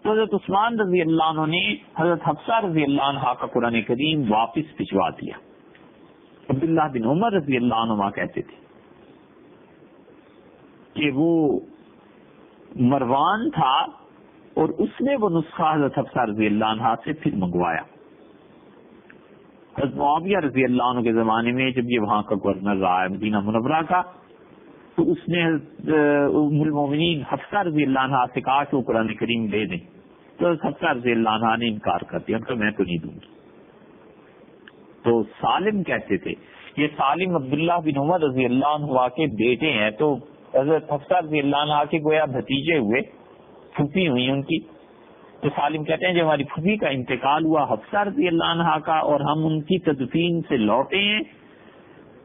تو حضرت عثمان رضی اللہ عنہ نے حضرت حفصہ رضی اللہ عنہ کا قرآن کریم واپس بھجوا دیا. عبداللہ بن عمر رضی اللہ عنہ کہتے تھے کہ وہ مروان تھا اور اس نے وہ نسخہ حضرت حفصہ رضی اللہ عنہ سے پھر منگوایا. حضرت معاویہ رضی اللہ عنہ کے زمانے میں جب یہ وہاں کا گورنر رہا ہے مدینہ منورہ کا، تو اس نے ام المومنین حفصہ رضی اللہ عنہ سے کہا کہ وہ قرآن کریم دے دیں. تو حفصہ رضی اللہ عنہ نے انکار کر دیا کہ میں تو نہیں دوں گی. تو سالم کہتے تھے، یہ سالم عبداللہ بن عمر رضی اللہ عنہ کے بیٹے ہیں، تو حضرت حفصہ رضی اللہ عنہ کے گویا بھتیجے ہوئے، پھوپھی ہوئی ان کی. تو سالم کہتے ہیں جب ہماری پھوپھی کا انتقال ہوا حفصہ رضی اللہ عنہ کا اور ہم ان کی تدفین سے لوٹے ہیں،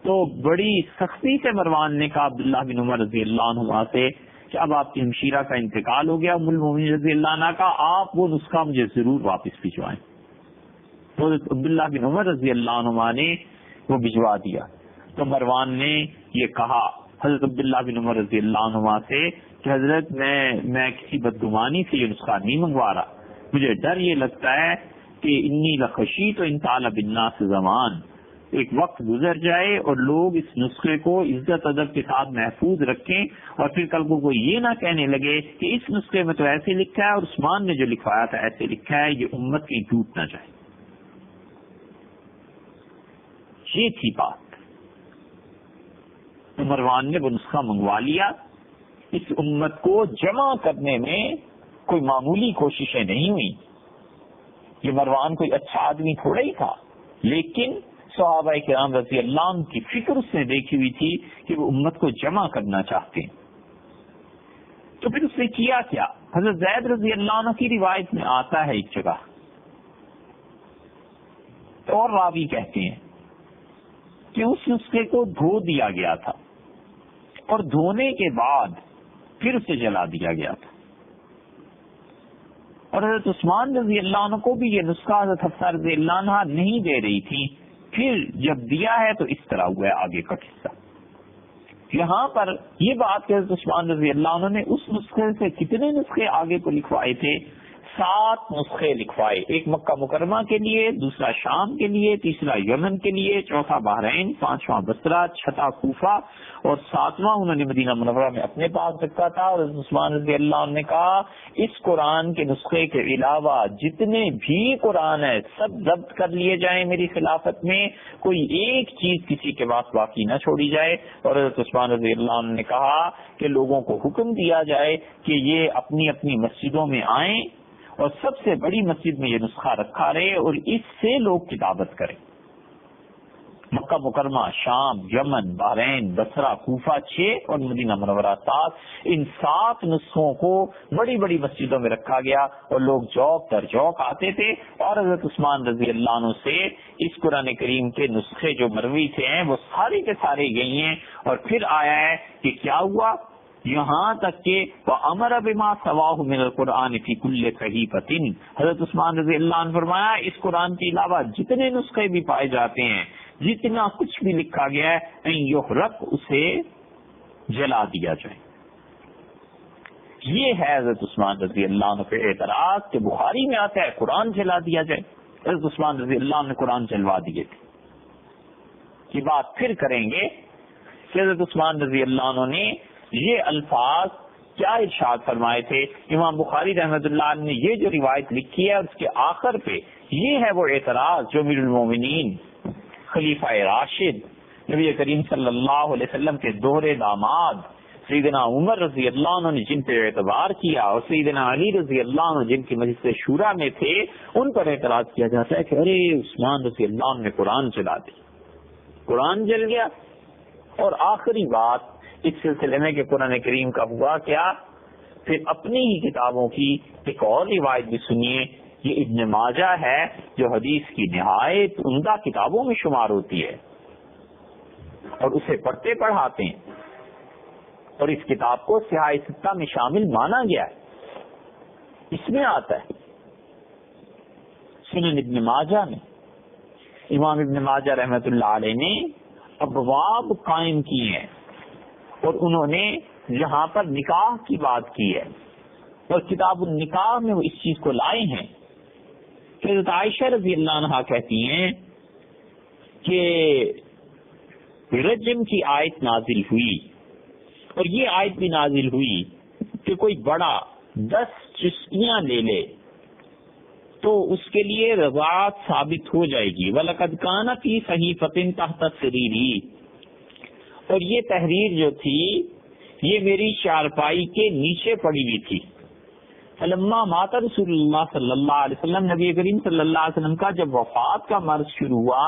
تو بڑی سختی سے مروان نے کہا عبداللہ بن عمر رضی اللہ عنہ سے کہ اب آپ کی ہمشیرہ کا انتقال ہو گیا ام المومنین رضی اللہ عنہ کا، آپ وہ نسخہ مجھے ضرور واپس بھجوائیں. تو عبداللہ بن عمر رضی اللہ عنہ نے وہ بھجوا دیا. تو مروان نے یہ کہا حضرت عبداللہ بن عمر رضی اللہ عنہ سے کہ حضرت میں کسی بدگمانی سے یہ نسخہ نہیں منگوا رہا، مجھے ڈر یہ لگتا ہے کہ انی لخشیت ان طال بالناس زمان، ایک وقت گزر جائے اور لوگ اس نسخے کو عزت ادب کے ساتھ محفوظ رکھیں اور پھر کل کو کوئی یہ نہ کہنے لگے کہ اس نسخے میں تو ایسے لکھا ہے اور عثمان نے جو لکھوایا تھا ایسے لکھا ہے، یہ امت کی ٹوٹ نہ جائے. یہ تھی بات. مروان نے وہ نسخہ منگوا لیا. اس امت کو جمع کرنے میں کوئی معمولی کوششیں نہیں ہوئی. یہ مروان کوئی اچھا آدمی تھوڑا ہی تھا، لیکن صحابہ کرام رضی اللہ عنہ کی فکر اس نے دیکھی ہوئی تھی کہ وہ امت کو جمع کرنا چاہتے ہیں. تو پھر اس نے کیا کیا؟ حضرت زید رضی اللہ عنہ کی روایت میں آتا ہے ایک جگہ، اور راوی کہتے ہیں کہ اس نسخے کو دھو دیا گیا تھا اور دھونے کے بعد پھر اسے جلا دیا گیا تھا. اور حضرت عثمان رضی اللہ عنہ کو بھی یہ نسخہ حضرت حفصہ رضی اللہ عنہ نہیں دے رہی تھی. پھر جب دیا ہے تو اس طرح ہوا ہے آگے کا قصہ. یہاں پر یہ بات کہ حضرت عثمان رضی اللہ عنہ نے اس نسخے سے کتنے نسخے آگے کو لکھوائے تھے؟ 7 نسخے لکھوائے. ایک مکہ مکرمہ کے لیے، دوسرا شام کے لیے، تیسرا یمن کے لیے، چوتھا بحرین، 5واں بصرہ، 6واں کوفہ اور 7واں انہوں نے مدینہ منورہ میں اپنے پاس رکھا تھا. اور عثمان رضی اللہ عنہ نے کہا اس قرآن کے نسخے کے علاوہ جتنے بھی قرآن ہے سب ضبط کر لیے جائیں میری خلافت میں، کوئی ایک چیز کسی کے پاس باقی نہ چھوڑی جائے. اور حضرت عثمان رضی اللہ عنہ نے کہا کہ لوگوں کو حکم دیا جائے کہ یہ اپنی اپنی مسجدوں میں آئیں اور سب سے بڑی مسجد میں یہ نسخہ رکھا رہے اور اس سے لوگ کتابت کریں. مکہ مکرمہ، شام، یمن، بحرین، بصرہ، کوفہ 6 اور مدینہ منورہ 7، ان 7 نسخوں کو بڑی بڑی مسجدوں میں رکھا گیا اور لوگ جوق در جوق آتے تھے اور حضرت عثمان رضی اللہ عنہ سے اس قرآن کریم کے نسخے جو مروی سے ہیں وہ سارے کے سارے گئی ہیں. اور پھر آیا ہے کہ کیا ہوا یہاں تک کہ وَأَمَرَ بِمَا سَوَاهُ مِنَ الْقُرْآنِ فِي كُلِّ صَحِيفَةٍ، حضرت عثمان رضی اللہ عنہ فرمایا اس قرآن کے علاوہ جتنے نسخے بھی پائے جاتے ہیں، جتنا کچھ بھی لکھا گیا ہے، ان یحرق، اسے جلا دیا جائے۔ یہ ہے حضرت عثمان رضی اللہ عنہ پہ اعتراض کہ بخاری میں آتا ہے قرآن جلا دیا جائے۔ حضرت عثمان رضی اللہ عنہ نے قرآن جلوا دیے تھے۔ یہ بات پھر کریں گے کہ حضرت عثمان رضی اللہ عنہ نے یہ الفاظ کیا ارشاد فرمائے تھے۔ امام بخاری رحمۃ اللہ علیہ نے یہ جو روایت لکھی ہے اس کے آخر پہ یہ ہے وہ اعتراض جو امیر المومنین خلیفہ راشد نبی کریم صلی اللہ علیہ وسلم کے دوہرے داماد سیدنا عمر رضی اللہ عنہ نے جن پہ اعتبار کیا اور سیدنا علی رضی اللہ عنہ جن کی مجلس شورا میں تھے، ان پر اعتراض کیا جاتا ہے کہ ارے عثمان رضی اللہ عنہ نے قرآن جلا دی، قرآن جل گیا۔ اور آخری بات اس سلسلے میں کہ قرآن کریم کا ہوا کیا، پھر اپنی ہی کتابوں کی ایک اور روایت بھی سنیے، یہ ابن ماجہ ہے جو حدیث کی نہایت عمدہ کتابوں میں شمار ہوتی ہے اور اسے پڑھتے پڑھاتے ہیں، اور اس کتاب کو سیاہ ستہ میں شامل مانا گیا ہے۔ اس میں آتا ہے سنن ابن ماجہ میں امام ابن ماجہ رحمۃ اللہ علیہ نے ابواب قائم کی ہیں اور انہوں نے یہاں پر نکاح کی بات کی ہے، اور کتاب النکاح میں وہ اس چیز کو لائے ہیں کہ حضرت عائشہ رضی اللہ عنہا کہتی ہیں کہ رجم کی آیت نازل ہوئی، اور یہ آیت بھی نازل ہوئی کہ کوئی بڑا 10 چسکیاں لے لے تو اس کے لیے رضاعت ثابت ہو جائے گی۔ وَلَقَدْ كَانَ فِي صَحِيفَةٍ تَحْتَ السَّرِيرِ، اور یہ تحریر جو تھی یہ میری چارپائی کے نیچے پڑی ہوئی تھی۔ فلما مات رسول اللہ صلی اللہ علیہ وسلم، نبی کریم صلی اللہ علیہ وسلم کا جب وفات کا مرض شروع ہوا،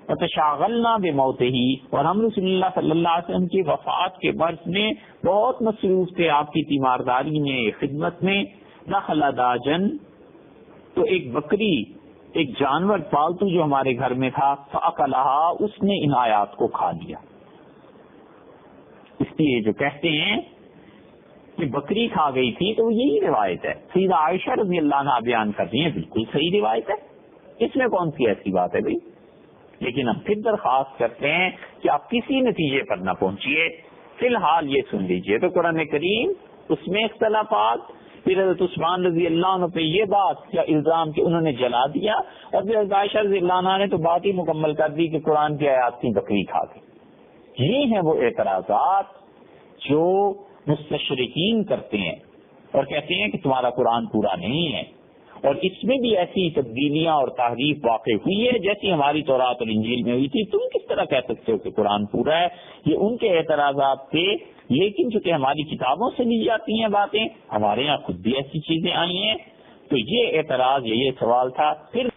وتشاغلنا بموتہ، اور ہم رسول اللہ صلی اللہ علیہ وسلم کی وفات کے مرض میں بہت مصروف تھے، آپ کی تیمارداری میں، خدمت میں، دخل داجن، تو ایک بکری، ایک جانور پالتو جو ہمارے گھر میں تھا، فاکلھا، اس نے ان آیات کو کھا لیا۔ اس لیے جو کہتے ہیں کہ بکری کھا گئی تھی تو یہی روایت ہے، سیدہ عائشہ رضی اللہ عنہ بیان کرتی ہیں، بالکل صحیح روایت ہے، اس میں کون سی ایسی بات ہے بھائی؟ لیکن ہم پھر درخواست کرتے ہیں کہ آپ کسی نتیجے پر نہ پہنچیے، فی الحال یہ سن لیجئے تو قرآن کریم اس میں اختلافات، پھر حضرت عثمان رضی اللہ عنہ پہ یہ بات یا الزام کہ انہوں نے جلا دیا، اور پھر حضرت عائشہ رضی اللہ عنہ نے تو بات ہی مکمل کر دی کہ قرآن کی آیات کی بکری کھا گئی۔ یہ ہیں وہ اعتراضات جو مستشرقین کرتے ہیں اور کہتے ہیں کہ تمہارا قرآن پورا نہیں ہے، اور اس میں بھی ایسی تبدیلیاں اور تحریف واقع ہوئی ہے جیسی ہماری تورات اور انجیل میں ہوئی تھی، تم کس طرح کہہ سکتے ہو کہ قرآن پورا ہے؟ یہ ان کے اعتراضات تھے، لیکن چونکہ ہماری کتابوں سے لی جاتی ہیں باتیں، ہمارے یہاں خود بھی ایسی چیزیں آئی ہیں، تو یہ اعتراض یہ سوال تھا۔ پھر